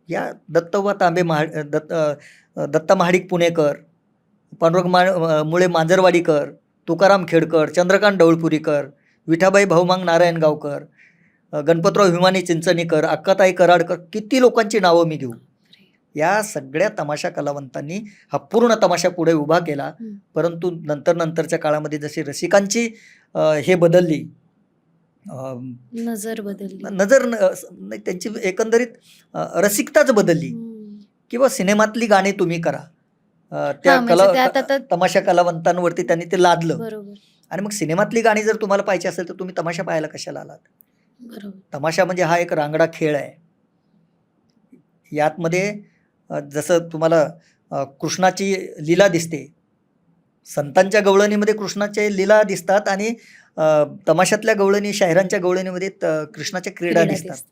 या दत्तोबा तांबे दत्ता महाडिक पुणेकर, पांडुरंग मुळे मांजरवाडीकर, तुकाराम खेडकर, चंद्रकांत ढवळपुरीकर, विठाबाई भाऊमांग नारायण गावकर, गणपतराव हिमानी चिंचणीकर, अक्काताई कराडकर, किती लोकांची नावं मी घेऊ. या सगळ्या तमाशा कलावंतांनी हा पूर्ण तमाशा पुढे उभा केला. परंतु नंतरच्या काळामध्ये जशी रसिकांची हे बदलली, नजर बदलली, नाही त्यांची एकंदरीत रसिकताच बदलली. किंवा सिनेमातली गाणी तुम्ही करा, त्या तमाशा कलावंतांवरती त्यांनी ते लादलं. आणि मग सिनेमातली गाणी जर तुम्हाला पाहिजे असेल तर तुम्ही तमाशा पाहायला कशाला आलात. तमाशा म्हणजे हा एक रांगडा खेळ आहे. यातमध्ये जसं तुम्हाला कृष्णाची लीला दिसते, संतांच्या गवळणीमध्ये कृष्णाच्या लीला दिसतात आणि तमाशातल्या गवळणी, शाहिरांच्या गवळणीमध्ये कृष्णाच्या क्रीडा दिसतात.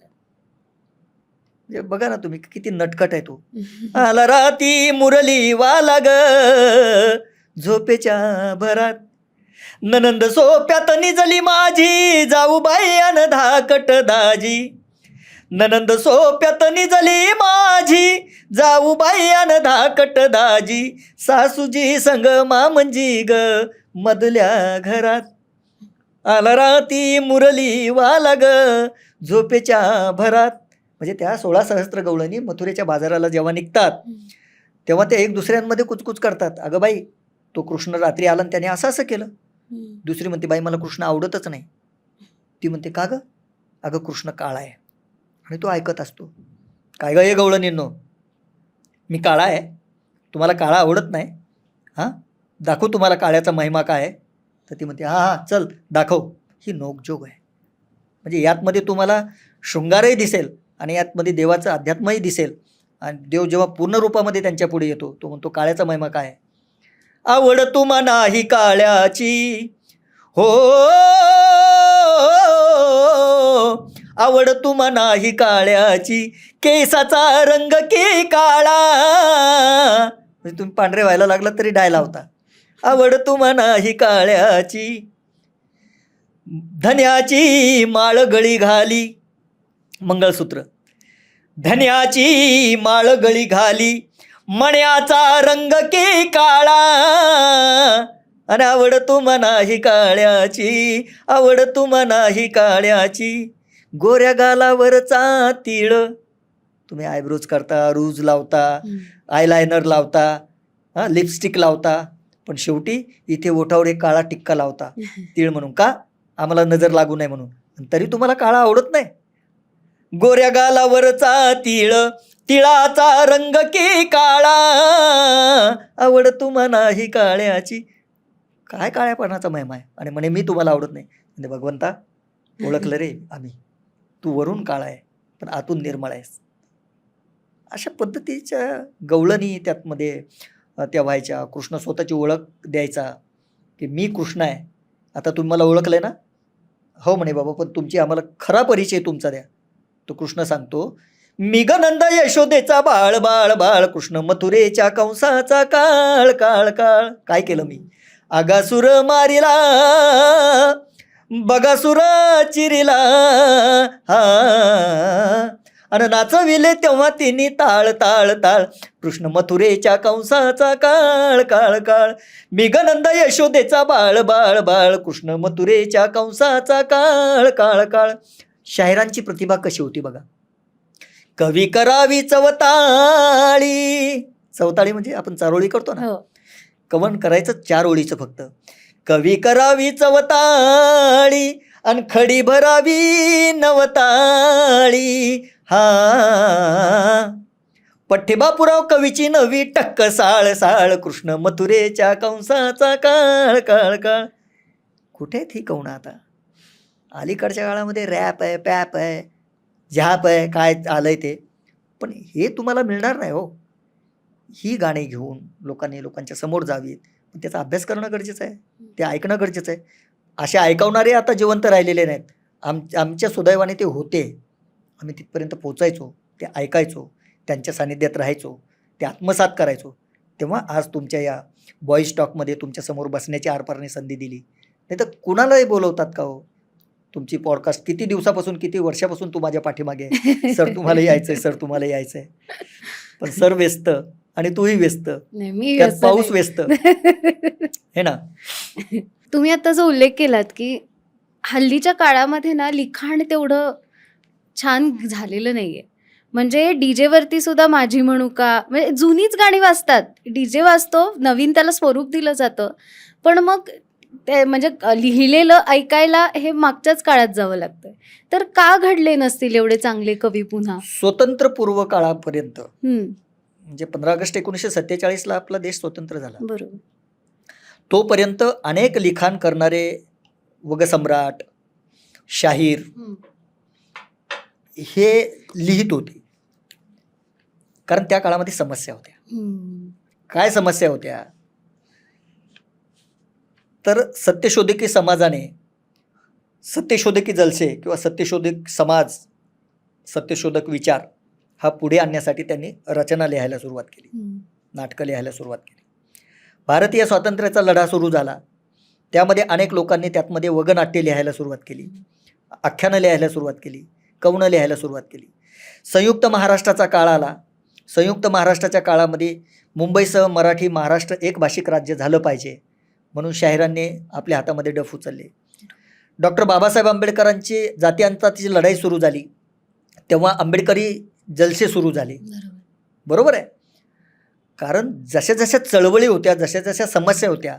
बघा ना तुम्ही किती नटखट आहे तो. आला राती मुरली वाला ग झोपेच्या भरात, ननंद सोप्यात निजली माझी जाऊबाई अन धाकट दाजी, ननंद सोप्यात निजली माझी जाऊबाई अन धाकट दाजी, सासूजी संग मामंजी ग मधल्या घरात, आला राती मुरली वाला ग झोपेच्या भरात. म्हणजे त्या 16 सहस्त्र गवळणी मथुरेच्या बाजाराला जेव्हा निघतात तेव्हा ते एक दुसऱ्यांमध्ये कुचकुच करतात. अगं बाई, तो कृष्ण रात्री आला आणि त्याने असं असं केलं. दुसरी म्हणते, बाई मला कृष्ण आवडतच नाही. ती म्हणते, का गं? अगं कृष्ण काळा आहे. आणि तो ऐकत असतो. काय गं हे गवळणींनो, मी काळा आहे, तुम्हाला काळा आवडत नाही? हां, दाखवू तुम्हाला काळ्याचा महिमा काय आहे? तर ती म्हणते, हां हां चल दाखव. ही नोकझोक आहे. म्हणजे यातमध्ये तुम्हाला शृंगारही दिसेल आणि यातमध्ये देवाचं अध्यात्मही दिसेल. आणि देव जेव्हा पूर्ण रूपामध्ये त्यांच्या पुढे येतो, तो म्हणतो काळ्याचा महिमा काय आहे? आवड तुम्हा नाही काळ्याची हो, आवड तुम्हा नाही काळ्याची, केसाचा रंग के काळा. म्हणजे तुम्ही पांढरे व्हायला लागला तरी डाय लावता. आवड तुम्हा नाही काळ्याची, धन्याची माळ गळी घाली, मंगळसूत्र, धन्याची माळ गळी घाली, मण्याचा रंग के काळा. आणि आवड तुम्हा नाही काळ्याची, आवड तुम्हा नाही काळ्याची, गोऱ्या गालावरचा तिळ. तुम्ही आयब्रोज करता, रूज लावता, आयलायनर लावता, हां लिपस्टिक लावता, पण शेवटी इथे ओठावर एक काळा टिक्का लावता तिळ म्हणून. का? आम्हाला नजर लागू नये म्हणून. तरी तुम्हाला काळा आवडत नाही. गोऱ्या गालावरचा तिळ, तिळाचा रंग के काळा, आवड तुम्हा नाही काळ्याची. काय काळ्यापणाचा महिमा आहे? आणि म्हणे मी तुम्हाला आवडत नाही. म्हणजे भगवंता, ओळखलं रे आम्ही, तू वरून काळा आहे पण आतून निर्मळ आहेस. अशा पद्धतीच्या गवळणी त्यातमध्ये त्या व्हायच्या. कृष्ण स्वतःची ओळख द्यायचा की मी कृष्ण आहे, आता तुम्ही मला ओळखलंय ना? हो म्हणे बाबा, पण तुमची आम्हाला खरा परिचय तुमचा द्या. तो कृष्ण सांगतो, मी ग नंद यशोदेचा बाळ बाळ बाळ, कृष्ण मथुरेच्या कंसाचा काळ काळ काळ. काय केलं मी? आगासुर मारिला, बगासुर चिरिला, हा अन नाचविले तेव्हा तिने ताळ ताळ ताळ, कृष्ण मथुरेच्या कंसाचा काळ काळ काळ. मी ग नंद यशोदेचा बाळ बाळ बाळ, कृष्ण मथुरेच्या कंसाचा काळ काळ काळ. शाहिरांची प्रतिभा कशी होती बघा. कवी करावी चवताळी, चवताळी म्हणजे आपण चारोळी करतो ना, कवन करायचं 4 ओळीचं फक्त. कवी करावी चवताळी आणि खडी भरावी नवताळी, हा पठ्ठेबापुराव कवीची नवी टक्क साळ साळ, कृष्ण मथुरेच्या कंसाचा काळ काळ काळ. कुठे आहेत ही कवणं आता? अलीकडच्या काळामध्ये रॅप आहे, पॅप आहे, झॅप आहे, काय आलंय ते, पण हे तुम्हाला मिळणार नाही हो. ही गाणी घेऊन लोकांच्या समोर जावीत, पण त्याचा अभ्यास करणं गरजेचं आहे, ते ऐकणं गरजेचं आहे. असे ऐकवणारे आता जिवंत राहिलेले नाहीत. आमच्या सुदैवाने ते होते. आम्ही तिथपर्यंत पोचायचो, ते ऐकायचो, त्यांच्या सानिध्यात राहायचो, ते आत्मसात करायचो. तेव्हा आज तुमच्या या बॉईज टॉकमध्ये तुमच्यासमोर बसण्याची आरपारने संधी दिली. नाही तर कुणालाही बोलवतात का हो? तुमची पॉडकास्ट किती दिवसापासून, किती वर्षापासून तू माझ्या पाठीमागे आहे, सर तुम्हाला यायचंय, सर तुम्हाला यायचंय. पण सर व्यस्त आणि तूही व्यस्त, त्यात पाऊस व्यस्त हे ना. तुम्ही आता जो उल्लेख केलात की हल्लीच्या काळामध्ये ना लिखाण तेवढं छान झालेलं नाहीये. म्हणजे डीजे वरती सुद्धा माझी म्हणू का, म्हणजे जुनीच गाणी वाजतात, डीजे वाजतो, नवीन त्याला स्वरूप दिलं जातं, पण मग ते म्हणजे लिहिलेलं ऐकायला हे मागच्याच काळात जावं लागतंय. तर का घडले नसतील एवढे चांगले कवी पुन्हा? स्वतंत्र पूर्व काळापर्यंत, म्हणजे 15 ऑगस्ट 1947 आपला देश स्वतंत्र झाला, बरोबर, तोपर्यंत अनेक लिखाण करणारे वगसम्राट, शाहीर हे लिहित होते. कारण त्या काळामध्ये समस्या होत्या. काय समस्या होत्या? तर सत्यशोधकी समाजाने, सत्यशोधकी जलसे किंवा सत्यशोधक समाज, सत्यशोधक विचार हा पुढे आणण्यासाठी त्यांनी रचना लिहायला सुरुवात केली, नाटकं लिहायला सुरुवात केली. भारतीय स्वातंत्र्याचा लढा सुरू झाला, त्यामध्ये अनेक लोकांनी त्यातमध्ये वगनाट्य लिहायला सुरुवात केली, आख्यानं लिहायला सुरुवात केली, कवनं लिहायला सुरुवात केली. संयुक्त महाराष्ट्राचा काळ आला. संयुक्त महाराष्ट्राच्या काळामध्ये मुंबईसह मराठी महाराष्ट्र एक भाषिक राज्य झालं पाहिजे म्हणून शाहिरांनी आपल्या हातामध्ये डफ उचलले. डॉक्टर बाबासाहेब आंबेडकरांची जातीअंताची लढाई सुरू झाली तेव्हा आंबेडकरी जलसे सुरू झाले. बरोबर आहे. कारण जशा जशा चळवळी होत्या, जशा जशा समस्या होत्या,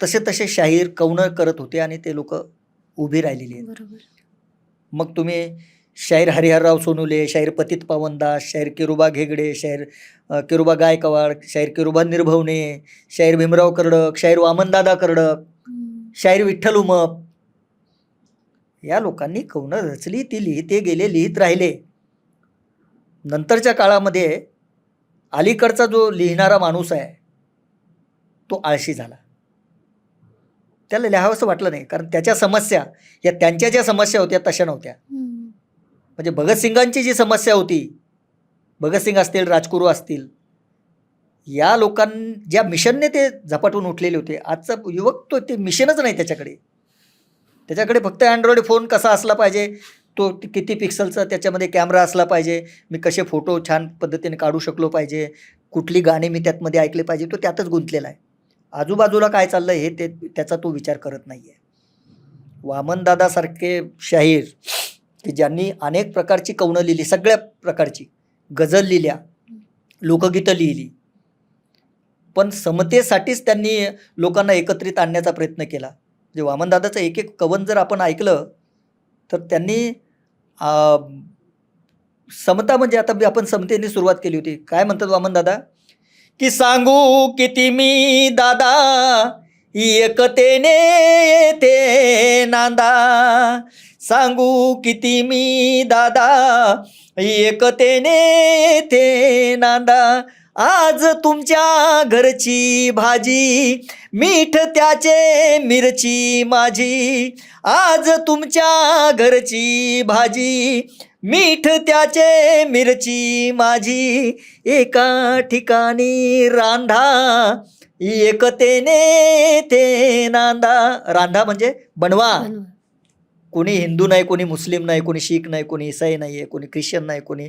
तसे तसे शाहीर कौनं करत होते आणि ते लोक उभी राहिलेली आहेत. बरोबर. मग तुम्ही शाहीर हरिहरराव सोनुले, शाहीर पतित पावनदास, शाहीर किरोबा घेगडे, शाहीर किरोबा गायकवाड, शाहीर किरोबा निर्भवणे, शाहीर भीमराव कर्डक, शाहीर वामनदादा कर्डक, शाहीर विठ्ठल उमप, या लोकांनी कौनं रचली, ती लिहिते गेले, लिहित राहिले. नंतरच्या काळामध्ये अलीकडचा जो लिहिणारा माणूस आहे तो आळशी झाला. त्याला लिहावंसं वाटलं नाही, कारण त्याच्या समस्या या त्यांच्या ज्या समस्या होत्या तशा नव्हत्या. म्हणजे भगतसिंगांची जी समस्या होती, भगतसिंग असतील, राजगुरू असतील, या ज्या मिशनने ते झपाटून उठलेले होते. आजचा युवक तो ते मिशनच नाही त्याच्याकडे फक्त अँड्रॉइड फोन कसा असला पाहिजे, तो किती पिक्सलचा त्याच्यामध्ये कॅमेरा असला पाहिजे, मी कसे फोटो छान पद्धतीने काढू शकलो पाहिजे, कुठली गाणी मी त्यातमध्ये ऐकले पाहिजे, तो त्यातच गुंतलेला आहे. आजूबाजूला काय चाललं हे त्याचा तो विचार करत नाही आहे. वामनदादासारखे शाहीर की ज्यांनी अनेक प्रकारची कवनं लिहिली, सगळ्या प्रकारची गझल लिहिल्या, लोकगीतं लिहिली, पण समतेसाठीच त्यांनी लोकांना एकत्रित आणण्याचा प्रयत्न केला. म्हणजे वामनदादाचं एक एक कवन जर आपण ऐकलं तर त्यांनी समता म्हणजे आता आपण समतेने सुरुवात केली होती. काय म्हणतात वामनदादा की सांगू किती मी दादा एकतेने ते नांदा, सांगू किती मी दादा एकतेने ते नांदा, आज तुमच्या घरची भाजी मीठ त्याचे मिरची माझी, आज तुमच्या घरची भाजी मीठ त्याचे मिरची माझी, एका ठिकाणी रांधा एकतेने ते नांदा. रांधा म्हणजे बनवा. कोणी हिंदू नाही, कोणी मुस्लिम नाही, कोणी शीख नाही, कोणी ईसाई नाही आहे, कोणी ख्रिश्चन नाही, कोणी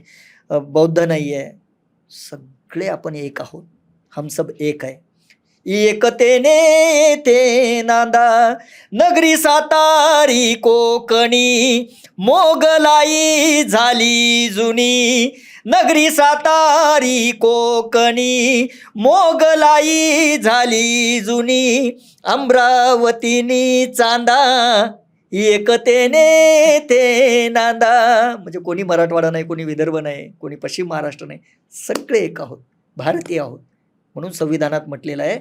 बौद्ध नाही आहे, सगळे आपण एक आहोत. हम सब एक आहे. एकतेने ते नांदा, नगरी सातारी कोकणी मोगलाई झाली जुनी, नगरी सातारी कोकणी मोगलाई झाली जुनी, अमरावतीनी चांदा एकतेने ते नांदा. म्हणजे कोणी मराठवाडा नाही, कोणी विदर्भ नाही, कोणी पश्चिम महाराष्ट्र नाही, सगळे एक आहोत, भारतीय आहोत. म्हणून संविधानात म्हटलेलं आहे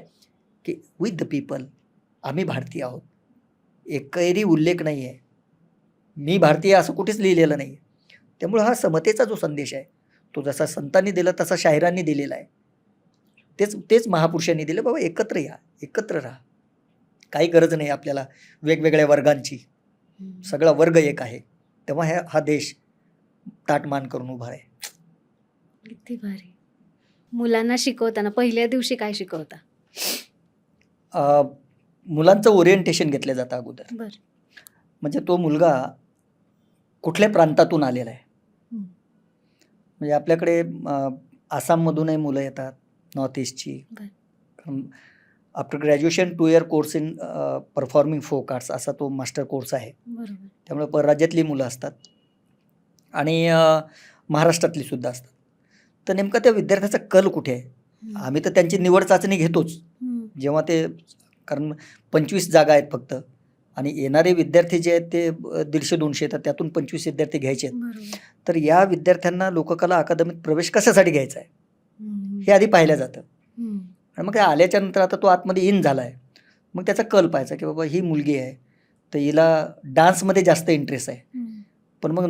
की विथ द पीपल, आम्ही भारतीय आहोत. एकही उल्लेख नाही आहे मी भारतीय असं कुठेच लिहिलेलं नाही. त्यामुळं हा समतेचा जो संदेश आहे तो जसा संतांनी दिला तसा शाहिरांनी दिलेला आहे. तेच महापुरुषांनी दिलं. बाबा एकत्र या, एकत्र राहा. काही गरज नाही आपल्याला वेगवेगळ्या वर्गांची, सगळा वर्ग एक आहे. तेव्हा हा देश ताटमान करून उभा आहे. किती भारी. मुलांना शिकवताना पहिल्या दिवशी काय शिकवता? मुलांचं ओरिएंटेशन घेतलं जातं अगोदर. बरं. म्हणजे तो मुलगा कुठल्या प्रांतातून आलेला आहे. म्हणजे आपल्याकडे आसाममधूनही मुलं येतात, नॉर्थ ईस्टची. After graduation 2 year course in performing folk arts असा तो मास्टर कोर्स आहे. बरोबर. त्यामुळे परराज्यातली मुलं असतात आणि महाराष्ट्रातली सुद्धा असतात. तर नेमका त्या विद्यार्थ्याचा कल कुठे आहे? आम्ही तर त्यांची निवड चाचणी घेतोच जेव्हा ते, कारण 25 जागा आहेत फक्त, आणि येणारे विद्यार्थी जे आहेत ते 150-200 येतात, त्यातून 25 विद्यार्थी घ्यायचे आहेत. तर या विद्यार्थ्यांना लोककला अकादमीत प्रवेश कशासाठी घ्यायचा आहे हे आधी पाहिलं जातं. आणि मग आल्याच्या नंतर आता तो आतमध्ये इन झाला आहे, मग त्याचा कल पाहायचा की बाबा ही मुलगी आहे तर हिला डान्समध्ये जास्त इंटरेस्ट आहे, पण मग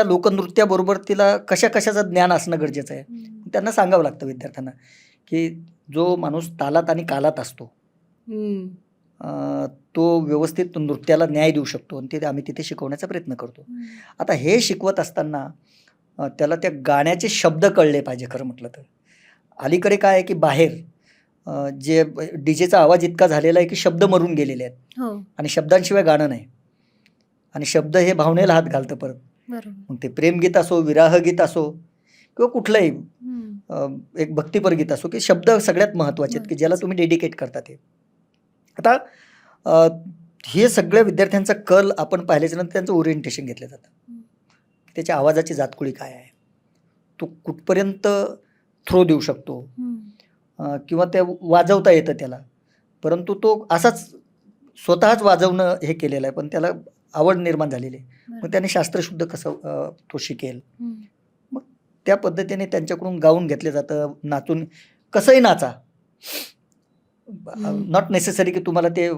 लोकनृत्याबरोबर तिला कशाचं ज्ञान असणं गरजेचं आहे. त्यांना सांगावं लागतं विद्यार्थ्यांना की जो माणूस तालात आणि कालात असतो तो व्यवस्थित नृत्याला न्याय देऊ शकतो, आणि ते आम्ही तिथे शिकवण्याचा प्रयत्न करतो. आता हे शिकवत असताना त्याला त्या गाण्याचे शब्द कळले पाहिजे. खरं म्हटलं तर अलीकडे काय आहे की बाहेर जे डीजेचा आवाज इतका झालेला आहे की शब्द मरून गेलेले आहेत आणि शब्दांशिवाय गाणं नाही, आणि शब्द हे भावनेला हात घालतं परत. मग ते प्रेमगीत असो, विराहगीत असो, किंवा कुठलंही एक भक्तिपर गीत असो, की शब्द सगळ्यात महत्त्वाचे आहेत की ज्याला तुम्ही डेडिकेट करता. ते आता हे सगळ्या विद्यार्थ्यांचा कल आपण पाहिल्याच्या नंतर त्यांचं ओरिएंटेशन घेतलं जातं. त्याच्या आवाजाची जातकुळी काय आहे, तो कुठपर्यंत थ्रो देऊ शकतो, किंवा त्या वाजवता येतं त्याला, परंतु तो असाच स्वतःच वाजवणं हे केलेलं आहे, पण त्याला आवड निर्माण झालेली आहे. मग त्याने शास्त्रशुद्ध कसं तो शिकेल. मग त्या पद्धतीने त्यांच्याकडून गाऊन घेतलं जातं. नाचून कसंही नाचा, नॉट नेसेसरी की तुम्हाला ते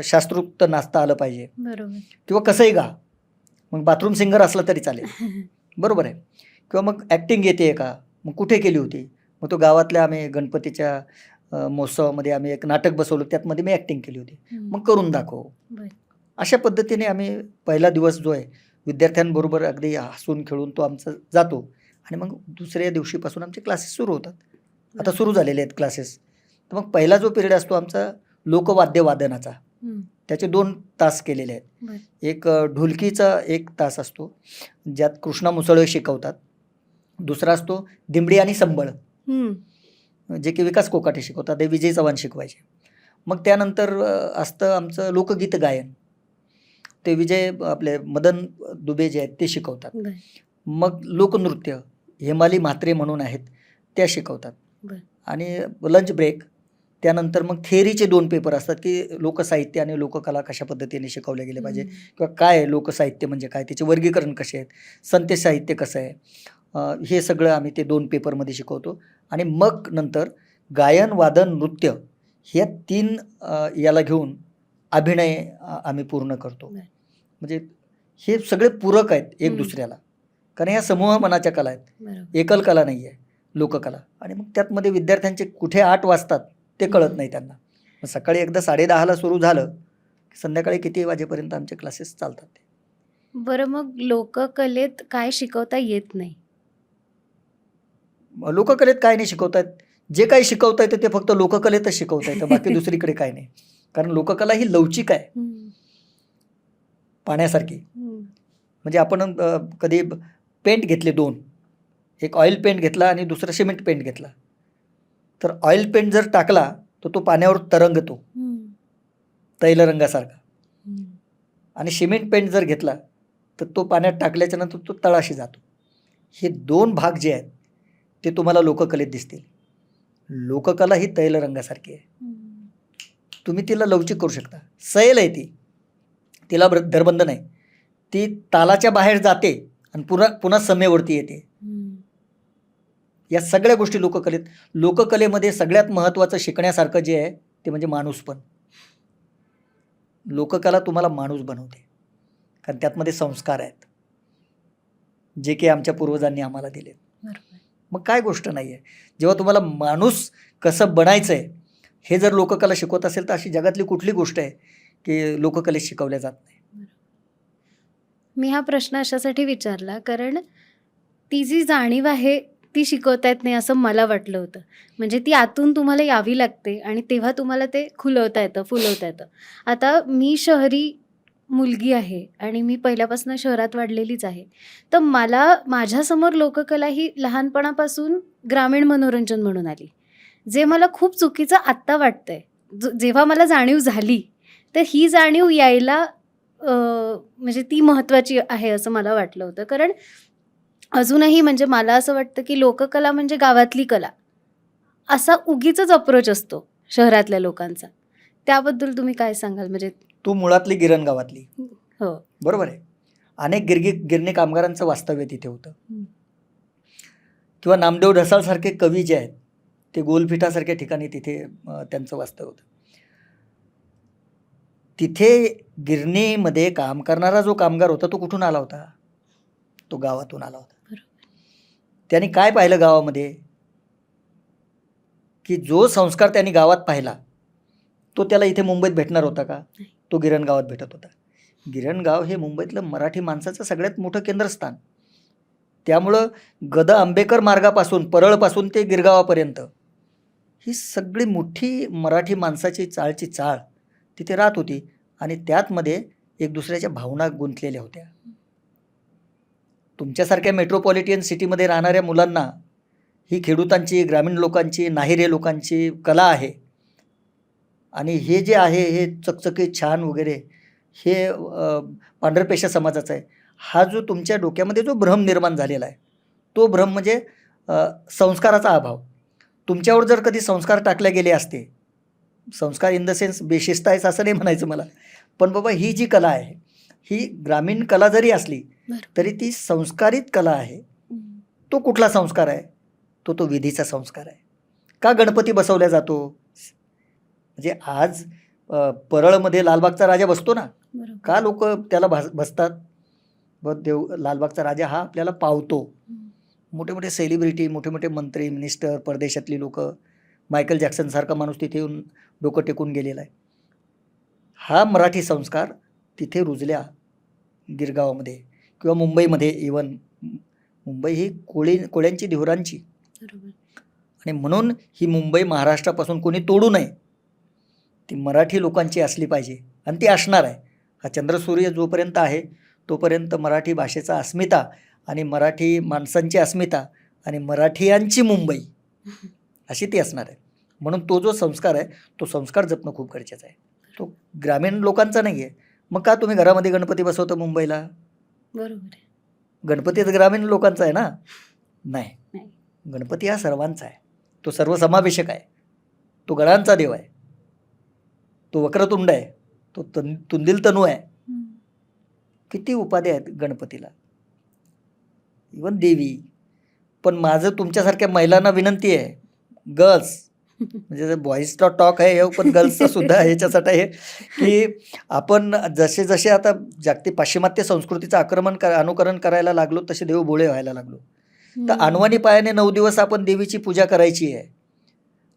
शास्त्रोक्त नाचता आलं पाहिजे, बरोबर. किंवा कसंही गा, मग बाथरूम सिंगर असला तरी चालेल, बरोबर आहे. किंवा मग ॲक्टिंग येते का, मग कुठे केली होती, मग तो गावातल्या आम्ही गणपतीच्या महोत्सवामध्ये आम्ही एक नाटक बसवलं, त्यातमध्ये मी ॲक्टिंग केली होती, मग करून दाखव. अशा पद्धतीने आम्ही पहिला दिवस जो आहे विद्यार्थ्यांबरोबर अगदी हसून खेळून तो आमचा जातो. आणि मग दुसऱ्या दिवशीपासून आमचे क्लासेस सुरू होतात. आता सुरू झालेले आहेत क्लासेस. तर मग पहिला जो पिरियड असतो आमचा लोकवाद्य वादनाचा, त्याचे 2 तास केलेले आहेत. एक ढोलकीचा 1 तास असतो, ज्यात कृष्णा मुसळे शिकवतात. दुसरा असतो दिमडी आणि संबळ, जे की विकास कोकाटे शिकवतात, ते विजय चव्हाण शिकवायचे. मग त्यानंतर असतं आमचं लोकगीत गायन, ते विजय आपले मदन दुबे जे आहेत ते शिकवतात. मग लोकनृत्य हेमाली म्हात्रे म्हणून आहेत, त्या शिकवतात. आणि लंच ब्रेक त्यानंतर मग थेअरीचे 2 पेपर असतात, की लोकसाहित्य आणि लोककला कशा पद्धतीने शिकवले गेले पाहिजे, किंवा काय लोकसाहित्य म्हणजे काय, त्याचे वर्गीकरण कसे आहेत, संदेश साहित्य कसं आहे, हे सगळं आम्ही ते 2 पेपरमध्ये शिकवतो. आणि मग नंतर गायन, वादन, नृत्य ह्या 3 याला घेऊन अभिनय आम्ही पूर्ण करतो. म्हणजे हे सगळे पूरक आहेत एक दुसऱ्याला, कारण ह्या समूह मनाच्या कला आहेत, एकल कला नाही आहे, लोककला. आणि मग त्यातमध्ये विद्यार्थ्यांचे कुठे 8 वाजतात ते कळत नाही त्यांना. सकाळी एकदा 10:30ला सुरू झालं, संध्याकाळी किती वाजेपर्यंत आमचे क्लासेस चालतात. बरं, मग लोककलेत काय शिकवता येत नाही? लोककलेत काय नाही शिकवता येत, जे काही शिकवता येतं ते फक्त लोककलेतच शिकवता येतं, बाकी दुसरीकडे काय नाही. कारण लोककला ही लवचिक आहे, पाण्यासारखी. म्हणजे आपण कधी पेंट घेतले 2, एक ऑइल पेंट घेतला आणि दुसरा सिमेंट पेंट घेतला, तर ऑइल पेंट जर टाकला तर तो पाण्यावर तरंगतो तैलरंगासारखा, आणि सिमेंट पेंट जर घेतला तर तो पाण्यात टाकल्याच्या नंतर तो तळाशी जातो. हे 2 भाग जे आहेत ते तुम्हाला लोककलेत दिसतील. लोककला ही तैलरंगासारखी आहे, तुम्ही तिला लवचिक करू शकता. सैल आहे ती, तिला धरबंध नाही, ती तालाच्या बाहेर जाते आणि पुन्हा समेवरती येते. या सगळ्या गोष्टी लोककलेमध्ये सगळ्यात महत्त्वाचं शिकण्यासारखं जे आहे ते म्हणजे माणूसपण. लोककला तुम्हाला माणूस बनवते, कारण त्यातमध्ये संस्कार आहेत जे की आमच्या पूर्वजांनी आम्हाला दिले. मग काय गोष्ट नाही आहे. जेव्हा तुम्हाला माणूस कसं बनायचं आहे हे जर लोककला शिकवत असेल, तर अशी जगातली कुठली गोष्ट आहे की लोककलेत शिकवल्या जात नाही. मी हा प्रश्न अशासाठी विचारला, कारण ती जी जाणीव आहे ती शिकवता येत नाही असं मला वाटलं होतं. म्हणजे ती आतून तुम्हाला यावी लागते आणि तेव्हा तुम्हाला ते खुलवता येतं, फुलवता येतं. आता मी शहरी मुलगी आहे आणि मी पहिल्यापासून शहरात वाढलेलीच आहे. तर मला माझ्यासमोर लोककला ही लहानपणापासून ग्रामीण मनोरंजन म्हणून आली, जे मला खूप चुकीचं आत्ता वाटतंय. जेव्हा मला जाणीव झाली, तर ही जाणीव यायला म्हणजे ती महत्त्वाची आहे असं मला वाटलं होतं. कारण अजूनही म्हणजे मला असं वाटतं की लोककला म्हणजे गावातली कला, असा उगीचच अप्रोच असतो शहरातल्या लोकांचा. त्याबद्दल तुम्ही काय सांगाल? म्हणजे तू मुळातली गिरण गावातली, हो, बरोबर आहे. अनेक गिरणी कामगारांचं वास्तव्य तिथे होतं. किंवा नामदेव ढसाळसारखे कवी जे आहेत ते गोलफिठासारख्या ठिकाणी तिथे त्यांचं वास्तव्य होतं. तिथे गिरणीमध्ये काम करणारा जो कामगार होता तो कुठून आला होता? तो गावातून आला होता. त्यांनी काय पाहिलं गावामध्ये, की जो संस्कार त्यांनी गावात पाहिला तो त्याला इथे मुंबईत भेटणार होता का? तो गिरणगावात भेटत होता. गिरणगाव हे मुंबईतलं मराठी माणसाचं सगळ्यात मोठं केंद्रस्थान. त्यामुळं गद आंबेकर मार्गापासून, परळपासून ते गिरगावापर्यंत ही सगळी मोठी मराठी माणसाची चाळची चाळ तिथे राहत होती. आणि त्यातमध्ये एक दुसऱ्याच्या भावना गुंतलेल्या होत्या. तुमच्यासारख्या मेट्रोपॉलिटन सिटीमध्ये राहणाऱ्या मुलांना ही खेडूतांची, ग्रामीण लोकांची, नाहिरे लोकांची कला आहे. आणि हे जे आहे हे चकचकीत छान वगैरे, हे पांढरपेशा समाजाचं आहे. हा जो तुमच्या डोक्यामध्ये जो भ्रम निर्माण झालेला आहे, तो भ्रम म्हणजे संस्काराचा अभाव. तुमच्यावर जर कधी संस्कार टाकले गेले असते, संस्कार इन द सेन्स बेशिस्त आहेस असं नाही म्हणायचं मला, पण बाबा ही जी कला आहे, ही ग्रामीण कला जरी असली तरी ती संस्कारित कला आहे. तो कुठला संस्कार आहे? तो विधीचा संस्कार आहे. का गणपती बसवला जातो? म्हणजे आज परळमध्ये लालबागचा राजा बसतो ना, का लोक त्याला बसतात? लालबागचा राजा हा आपल्याला पावतो. मोठे मोठे सेलिब्रिटी, मोठे मोठे मंत्री, मिनिस्टर, परदेशातली लोक, मायकल जॅक्सनसारखा माणूस तिथे येऊन डोकं टेकून गेलेला आहे. हा मराठी संस्कार तिथे रुजल्या गिरगावामध्ये किंवा मुंबईमध्ये. इवन मुंबई ही कोळ्यांची, धिवरांची, आणि म्हणून ही मुंबई महाराष्ट्रापासून कोणी तोडू नये, ती मराठी लोकांची असली पाहिजे आणि ती असणार आहे. हा चंद्रसूर्य जोपर्यंत आहे तोपर्यंत मराठी भाषेचा अस्मिता आणि मराठी माणसांची अस्मिता आणि मराठीयांची मुंबई अशी ती असणार आहे. म्हणून तो जो संस्कार आहे तो संस्कार जपणं खूप गरजेचं आहे. तो ग्रामीण लोकांचा नाही आहे. मग का तुम्ही घरामध्ये गणपती बसवता मुंबईला? बरोबर आहे. गणपती तर ग्रामीण लोकांचा आहे ना? नाही, गणपती हा सर्वांचा आहे. तो सर्वसमावेशक आहे. तो गणांचा देव आहे. तो वक्रतुंड आहे. तो तुंदिल तनू आहे. किती उपाध्या आहेत गणपतीला, इवन देवी. पण माझं तुमच्यासारख्या महिलांना विनंती आहे, गर्ल्स, म्हणजे बॉईजचा टॉक आहे पण गर्ल्सचा सुद्धा ह्याच्यासाठी आहे की आपण जसे जसे आता जागतिक पाश्चिमात्य संस्कृतीचं अनुकरण करायला लागलो तसे देव भोळे व्हायला लागलो. तर अनवाणी पायाने 9 दिवस आपण देवीची पूजा करायची आहे.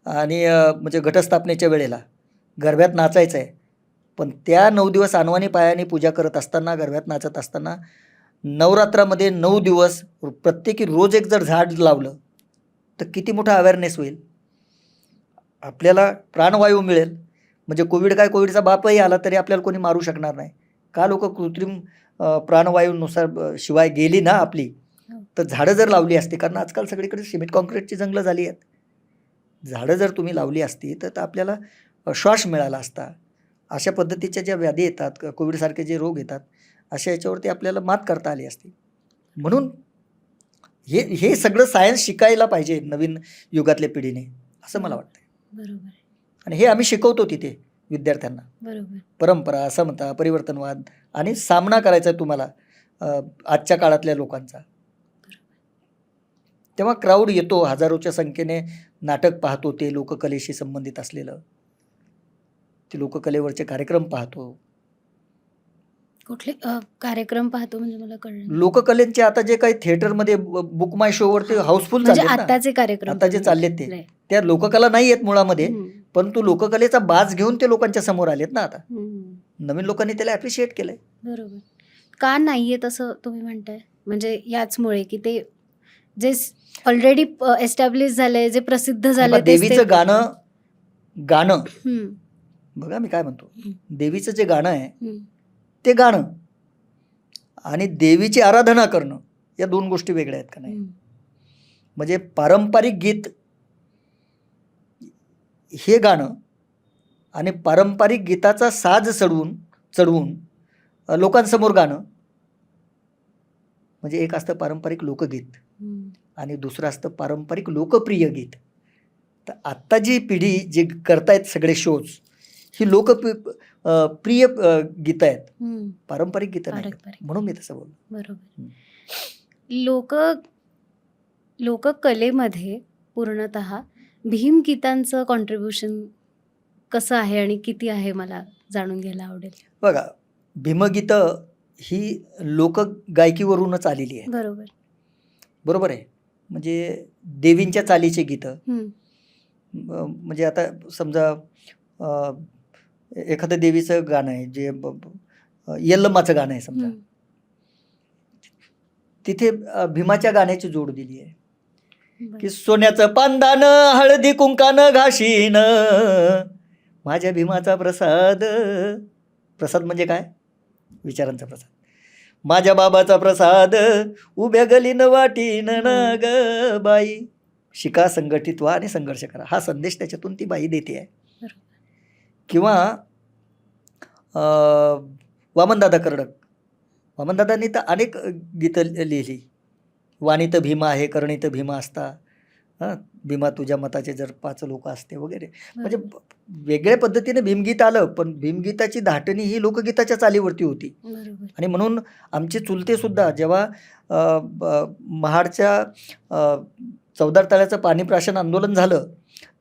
आणि म्हणजे घटस्थापनेच्या वेळेला गरब्यात नाचायचं आहे. पण त्या 9 दिवस अनवाणी पायाने पूजा करत असताना, गरब्यात नाचत असताना, नवरात्रामध्ये 9 दिवस प्रत्येकी रोज एक जर झाड लावलं तर किती मोठा अवेअरनेस होईल. आपल्याला प्राणवायू मिळेल. म्हणजे कोविडचा बापही आला तरी आपल्याला कोणी मारू शकणार नाही. का लोक कृत्रिम प्राणवायूनुसार शिवाय गेली ना आपली, तर झाडं जर लावली असती, कारण आजकाल सगळीकडे सिमेंट कॉन्क्रीटची जंगलं झाली आहेत, झाडं जर तुम्ही लावली असती तर आपल्याला श्वास मिळाला असता. अशा पद्धतीच्या ज्या व्याधी येतात, कोविडसारखे जे रोग येतात, अशा याच्यावरती आपल्याला मात करता आली असती. म्हणून हे सगळं सायन्स शिकायला पाहिजे नवीन युगातल्या पिढीने, असं मला वाटतं. बरोबर. आणि हे आम्ही शिकवतो तिथे विद्यार्थ्यांना. बरोबर. परंपरा, समता, परिवर्तनवाद आणि सामना करायचा आहे तुम्हाला आजच्या काळातल्या लोकांचा. तेव्हा क्राऊड येतो, हजारोच्या संख्येने नाटक पाहतो, ते लोककलेशी संबंधित असलेलं, ते लोककलेवरचे कार्यक्रम पाहतो. कुठले कार्यक्रम पाहतो म्हणजे मला कळलं. लोककलेचे आता जे काही थिएटरमध्ये बुक माय शो वरती हाऊसफुल म्हणजे झाले आताचे कार्यक्रम, आता जे चाललेत ते त्या लोककला नाही आहेत मुळामध्ये, परंतु लोककलेचा बाज घेऊन ते लोकांच्या समोर आलेत ना. आता नवीन लोकांनी त्याला ॲप्रिशिएट केलंय. बरोबर. का नाहीये तसं तुम्ही म्हणताय? म्हणजे याचमुळे की ते जे ऑलरेडी एस्टॅब्लिश झाले, जे प्रसिद्ध झाले, देवीचं गाणं बघा, मी काय म्हणतो, देवीचं जे गाणं आहे ते गाणं आणि देवीची आराधना करणं या 2 गोष्टी वेगळ्या आहेत का नाही? म्हणजे पारंपरिक गीत हे गाणं आणि पारंपरिक गीताचा साज चढवून लोकांसमोर गाणं, म्हणजे एक असतं पारंपरिक लोकगीत आणि दुसरं असतं पारंपरिक लोकप्रिय गीत. तर आत्ता जी पिढी जे करतायत सगळे शोज, ही प्रिय गीतं आहेत, पारंपरिक गीतं नाही. म्हणून मी तसं बोललो. बरोबर. लोककलेमध्ये पूर्णतः भीमगीतांचं कॉन्ट्रीब्युशन कसं आहे आणि किती आहे, मला जाणून घ्यायला आवडेल. बघा, भीमगीतं ही लोकगायकीवरूनच आलेली आहे. बरोबर आहे. म्हणजे देवींच्या चालीचे गीतं, म्हणजे आता समजा एखादं देवीचं गाणं आहे, जे यल्लम्माचं गाणं आहे समजा, तिथे भीमाच्या गाण्याची जोड दिली आहे की सोन्याचं पानदान हळदी कुंकानं घाशीन माझ्या भीमाचा प्रसाद. प्रसाद म्हणजे काय? विचारांचा प्रसाद. माझ्या बाबाचा प्रसाद उभ्या गलीन वाटीन ना ग बाई, शिका, संघटित व्हा आणि संघर्ष करा. हा संदेश त्याच्यातून ती बाई देते आहे. किंवा वामनदादा कर्डक. वामनदादांनी तर अनेक गीतं लिहिली. वाणीत भीमा आहे, करणीत भीमा असता, हां, भीमा तुझ्या मताचे जर 5 लोक असते वगैरे. म्हणजे वेगळ्या पद्धतीने भीमगीत आलं, पण भीमगीताची धाटणी ही लोकगीताच्या चालीवरती होती. बरोबर. आणि म्हणून आमचे चुलते सुद्धा जेव्हा महाडच्या चौदार तळ्याचं पाणीप्राशन आंदोलन झालं,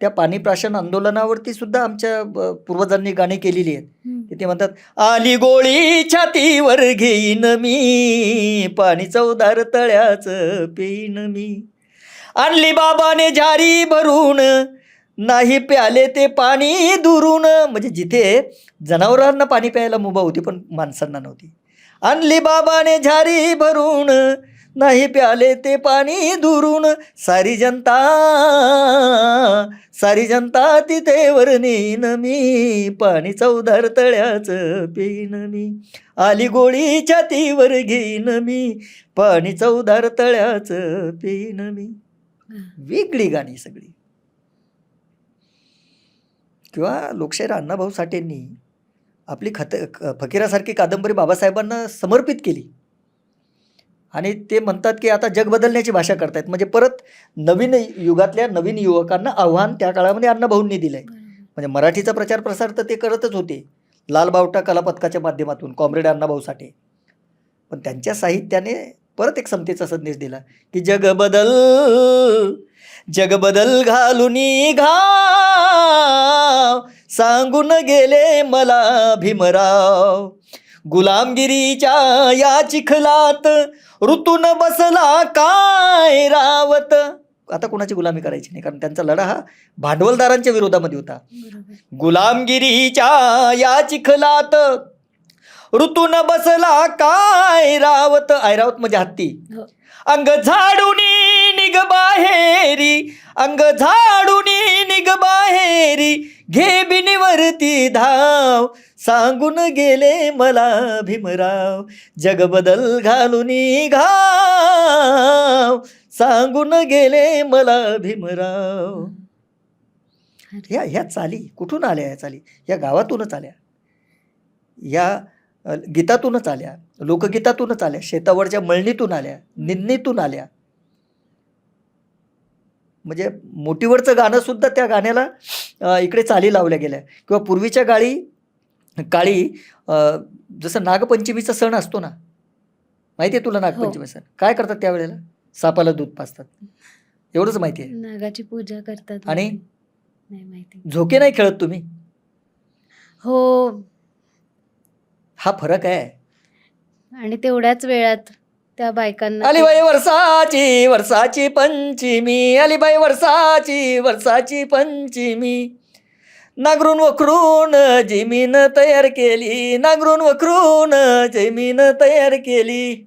त्या पाणीप्राशन आंदोलनावरती सुद्धा आमच्या पूर्वजांनी गाणी केलेली आहेत. की ते म्हणतात, आली गोळी छातीवर घेईन मी, पाणी चौदार तळ्याचं पेईन मी, आणली बाबाने झारी भरून, नाही प्याले ते पाणी दुरून. म्हणजे जिथे जनावरांना पाणी प्यायला मुभा होती पण माणसांना नव्हती. आणली बाबाने झारी भरून, नाही प्याले ते पाणी दुरून, सारी जनता तिथे वर नेईन मी, पाणी चौदार तळ्याचं पेईन मी, आली गोळी छातीवर घेईन मी, पाणी चौदार तळ्याचं पेईन मी. वेगळी गाणी सगळी. किंवा लोकशाहीर अण्णाभाऊ साठेंनी आपली फकीरासारखी कादंबरी बाबासाहेबांना समर्पित केली आणि ते म्हणतात की आता जग बदलण्याची भाषा करतायत. म्हणजे परत नवीन युगातल्या नवीन युवकांना आव्हान त्या काळामध्ये अण्णाभाऊंनी दिलंय. म्हणजे मराठीचा प्रचार प्रसार तर ते करतच होते लालबावटा कला पथकाच्या माध्यमातून, कॉम्रेड अण्णाभाऊ साठे. पण त्यांच्या साहित्याने परत एक समतेचा संदेश दिला की जग बदल घालून घाव, सांगून गेले मला भीमराव, गुलामगिरीच्या या चिखलात ऋतून बसला काय रावत. आता कोणाची गुलामी करायची नाही, कारण त्यांचा लढा हा भांडवलदारांच्या विरोधामध्ये होता. गुलामगिरीच्या या चिखलात ऋतून बसला काय रावत. ऐरावत म्हणजे हत्ती. अंग झाडूनी निघ बाहेरी, अंग झाडूनी निघ बाहेरी, घे बिनीवरती धाव, सांगून गेले मला भीमराव, जग बदल घालून घाव, सांगून गेले मला भीमराव. ह्या चाली कुठून आल्या? या चाली या गावातूनच आल्या, या गीतातूनच आल्या, लोकगीतातूनच आल्या, शेतावरच्या मळणीतून आल्या, निंदीतून आल्या. म्हणजे मोठीवरचं गाणं सुद्धा त्या गाण्याला इकडे चाली लावल्या गेल्या. किंवा पूर्वीच्या काळी जसं नागपंचमीचा सण असतो ना, माहिती आहे तुला नागपंचमी सण काय करतात त्यावेळेला? सापाला दूध पाजतात, एवढंच माहिती आहे. नागाची पूजा करतात. आणि नाही माहिती. झोके नाही खेळत तुम्ही? हो, हा फरक आहे. आणि तेवढ्याच वेळात त्या बायकांना अलीबाई वर्षाची पंचमी, अलीबाई वर्षाची पंचमी, नांगरून वखरून जमीन तयार केली, नांगरून वखरून जमीन तयार केली,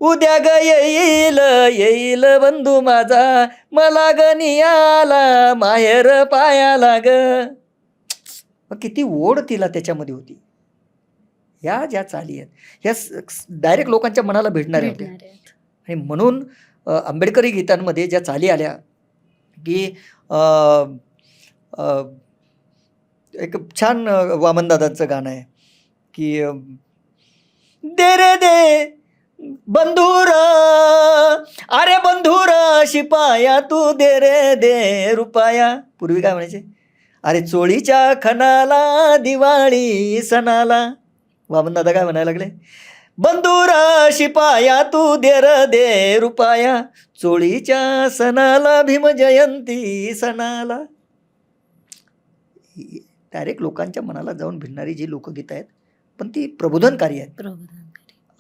उद्या ग येईल बंधू माझा, मला गनियाला माहेर पायाला ग. किती ओढ तिला त्याच्यामध्ये होती. ह्या ज्या चाली आहेत ह्या डायरेक्ट लोकांच्या मनाला भेटणाऱ्या होत्या. आणि म्हणून आंबेडकरी गीतांमध्ये ज्या चाली आल्या की एक छान वामनदादांचं गाणं आहे की दे रे दे बंधुर, अरे बंधुर शिपाया तू दे रे दे रुपया. पूर्वी काय म्हणायचे? अरे चोळीच्या खणाला दिवाळी सणाला. वामनदादा काय म्हणायला लागले? बंधुर शिपाया तू दे रुपया, चोळीच्या सणाला भीम जयंती सणाला. डायरेक्ट लोकांच्या मनाला जाऊन भिडणारी जी लोकगीतं आहेत, पण ती प्रबोधनकारी आहेत.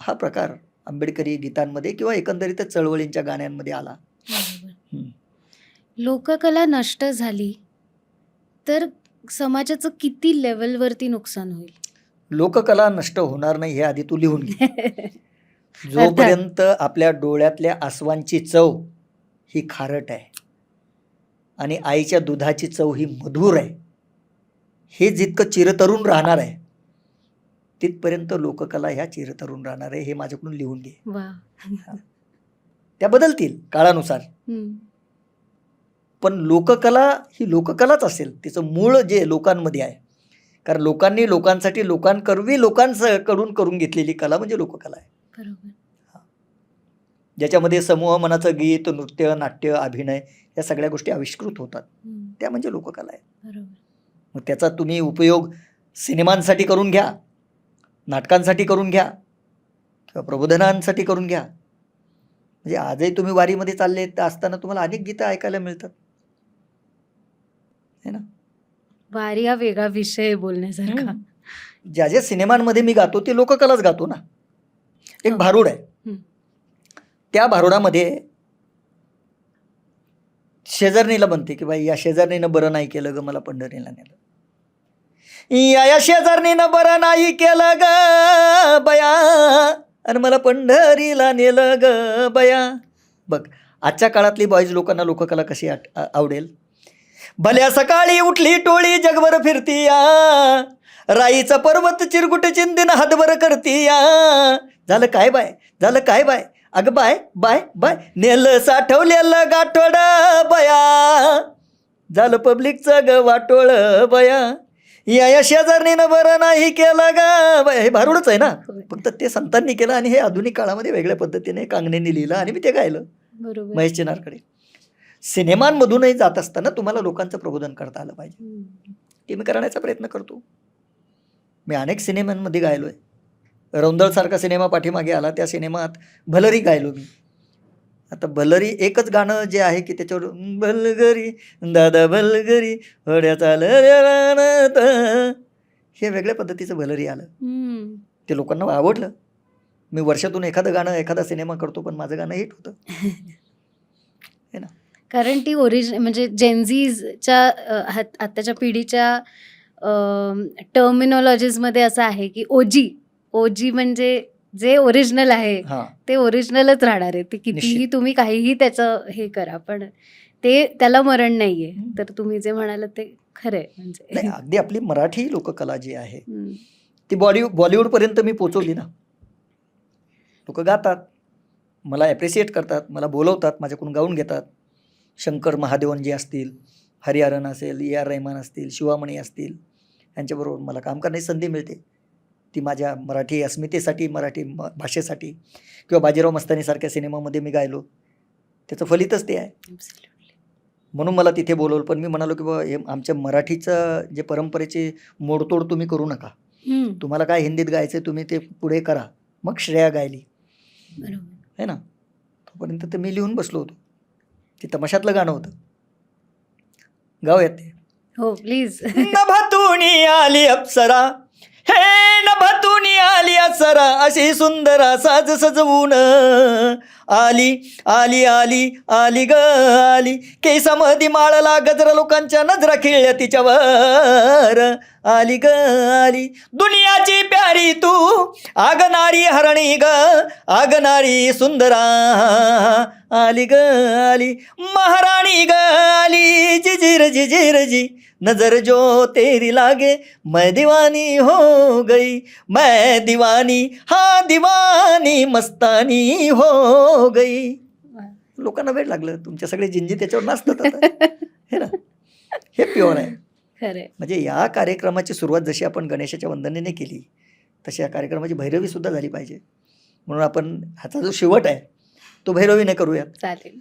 हा प्रकार आंबेडकरी गीतांमध्ये किंवा एकंदरीतच चळवळींच्या गाण्यांमध्ये आला. लोककला नष्ट झाली तर समाजाचं किती लेवलवरती नुकसान होईल? लोककला नष्ट होणार नाही हे आधी तू लिहून घे. जोपर्यंत आपल्या डोळ्यातल्या आसवांची चव ही खारट आहे आणि आईच्या दुधाची चव ही मधुर आहे, हे जितकं चिरतरुण राहणार आहे तिथपर्यंत लोककला ह्या चिरतरुण राहणार आहे. हे माझ्याकडून लिहून घे. त्या बदलतील काळानुसार, पण लोककला ही लोककलाच असेल. तिचं मूळ जे लोकांमध्ये आहे, कारण लोकांनी लोकांसाठी लोकांकरवी लोकांकडून करून घेतलेली कला म्हणजे लोककला आहे. बरोबर. ज्याच्यामध्ये समूह मनाचं गीत, नृत्य, नाट्य, अभिनय या सगळ्या गोष्टी आविष्कृत होतात. त्या म्हणजे लोककला आहे. बरोबर. मग त्याचा तुम्ही उपयोग सिनेमांसाठी करून घ्या, नाटकांसाठी करून घ्या किंवा प्रबोधनांसाठी करून घ्या. म्हणजे आजही तुम्ही वारीमध्ये चालले असताना तुम्हाला अनेक गीतं ऐकायला मिळतात है ना. वारी हा वेगळा विषय आहे बोलण्यासारखा. ज्या ज्या सिनेमांमध्ये मी गातो ते लोककलाच गातो ना. एक भारुड आहे, त्या भारुडामध्ये शेजारणीला म्हणते की बाई या शेजारणीनं बरं नाही केलं ग, मला पंढरीला नेलं. या शेजारणीनं बरं नाही केलं ग बया, आणि मला पंढरीला नेलं ग बया. बघ, आजच्या काळातली बॉईज लोकांना लोककला कशी आवडेल. भल्या सकाळी उठली टोळी जगभर फिरतीया, राईचा पर्वत चिरगुट चिंदीन हातभर करतीया. झालं काय बाय, झालं काय बाय, अगं बाय बाय बाय, नेलं साठवलेलं गाठोड बया, झालं पब्लिकचं ग वाटोळ बया. या शेजारणीनं बरं नाही केलं ग बया. हे भारुडच आहे ना, फक्त ते संतांनी केलं आणि हे आधुनिक काळामध्ये वेगळ्या पद्धतीने कांगणेंनी लिहिलं आणि मी ते गायलं. बरोबर. महेश चिनारकडे. सिनेमांमधूनही जात असताना तुम्हाला लोकांचं प्रबोधन करता आलं पाहिजे, ते मी करण्याचा प्रयत्न करतो. मी अनेक सिनेमांमध्ये गायलोय. रौंदळसारखा सिनेमा पाठीमागे आला, त्या सिनेमात भलरी गायलो मी. आता भलरी एकच गाणं जे आहे की त्याच्यावर भलगरी दादा भलगरी होड्या चालल्या रानात, हे वेगळ्या पद्धतीचं भलरी आलं. ते लोकांना आवडलं. मी वर्षातून एखादं गाणं, एखादा सिनेमा करतो, पण माझं गाणं हिट होतं है ना. कारण ती म्हणजे जेनझीजच्या आत्ताच्या पिढीच्या टर्मिनॉलॉजीजमध्ये असं आहे की ओजी म्हणजे जे ओरिजिनल आहे ते ओरिजिनलच राहणार आहे. ते कितीही तुम्ही काहीही त्याचं हे करा, पण ते त्याला मरण नाहीये. तर तुम्ही जे म्हणालात ते खरंय. म्हणजे अगदी आपली मराठी लोककला जी आहे ती बॉलिवूड पर्यंत मी पोचवली ना. लोक गातात, मला ॲप्रिशिएट करतात, मला बोलवतात, माझ्याकडून गाऊन घेतात. शंकर महादेवन जी असतील, हरिहरन असेल, AR रहमान असतील, शिवामणी असतील, यांच्याबरोबर मला काम करण्याची संधी मिळते. ती माझ्या मराठी अस्मितेसाठी, मराठी भाषेसाठी. किंवा बाजीराव मस्तानीसारख्या सिनेमामध्ये मी गायलो, त्याचं फलितच ते आहे. म्हणून मला तिथे बोलवलं. पण मी म्हणालो की बाबा हे आमच्या मराठीचं जे परंपरेची मोडतोड तुम्ही करू नका. तुम्हाला काय हिंदीत गायचं तुम्ही ते पुढे करा. मग श्रेया गायली है ना. तोपर्यंत तर मी लिहून बसलो होतो. ते तमाशातलं गाणं होतं, गाऊयात ते. हो प्लीज. नभतुनी आली अप्सरा, हे नभतुनी आली अप्सरा, अशी सुंदर साज सजवून आली आली आली आली ग आली. केसामध्ये माळला गजरा, लोकांच्या नजरा खिळल्या तिच्यावर. आली ग आली दुनियाची प्यारी तू, आगनारी हरणी ग, आगनारी सुंदरा. आली ग आली महाराणी ग आली, जिजीर जिजीर जी नजर जो तेरी लागे, मैं दीवानी हो गई, मैं दीवानी, हा दीवानी मस्तानी हो गई. लोकांना वेळ लागलं, तुमच्या सगळे जिंजी त्याच्यावर नाचतात आता हे ना. हे प्युअर आहे खरं. म्हणजे या कार्यक्रमाची सुरुवात जशी आपण गणेशाच्या वंदनेने केली, तशी या कार्यक्रमाची भैरवी सुद्धा झाली पाहिजे. म्हणून आपण ह्याचा जो शेवट आहे तो भैरवीने करूयात. चालेल.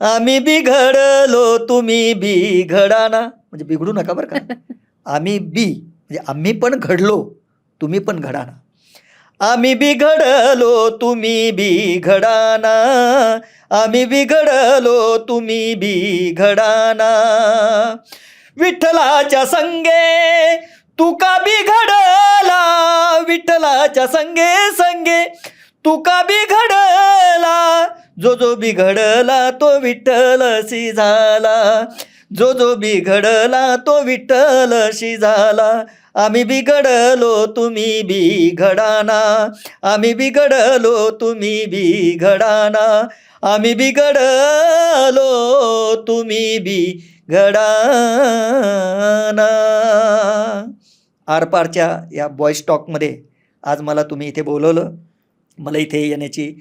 आम्ही बिघडलो तुम्ही बिघडाना, म्हणजे बिघडू नका बरं का. आम्ही म्हणजे आम्ही पण घडलो, तुम्ही पण घडाना. आम्ही बिघडलो तुम्ही बिघडाना, आम्ही बिघडलो तुम्ही बिघडाना. विठ्ठलाच्या संगे तू का बिघडला, विठ्ठलाच्या संगे संगे तू का बिघडला. जो जो बिघडला तो विठ्ठलशी झाला, जो जो बिघडला तो विठ्ठलशी झाला. आम्ही बिघडलो तुम्ही बिघडाना, आम्ही बिघडलो तुम्ही बिघडाना, आम्ही बिघडलो तुम्ही बिघडाना. आरपारच्या या बॉयज टॉकमध्ये आज मला तुम्ही इथे बोलवलं, मला इथे येण्याची,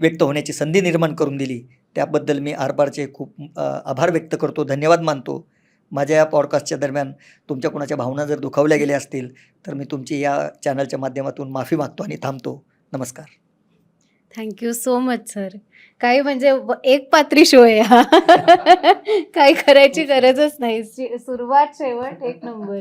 व्यक्त होण्याची संधी निर्माण करून दिली, त्याबद्दल मी आरपारचे खूप आभार व्यक्त करतो, धन्यवाद मानतो. माझ्या या पॉडकास्टच्या दरम्यान तुमच्या कोणाच्या भावना जर दुखावल्या गेल्या असतील तर मी तुमची या चॅनलच्या माध्यमातून माफी मागतो आणि थांबतो. नमस्कार. Thank you so much sir. काही म्हणजे एक पात्री शो आहे हा. काही करायची गरजच नाही. सुरुवात शेवट एक नंबर.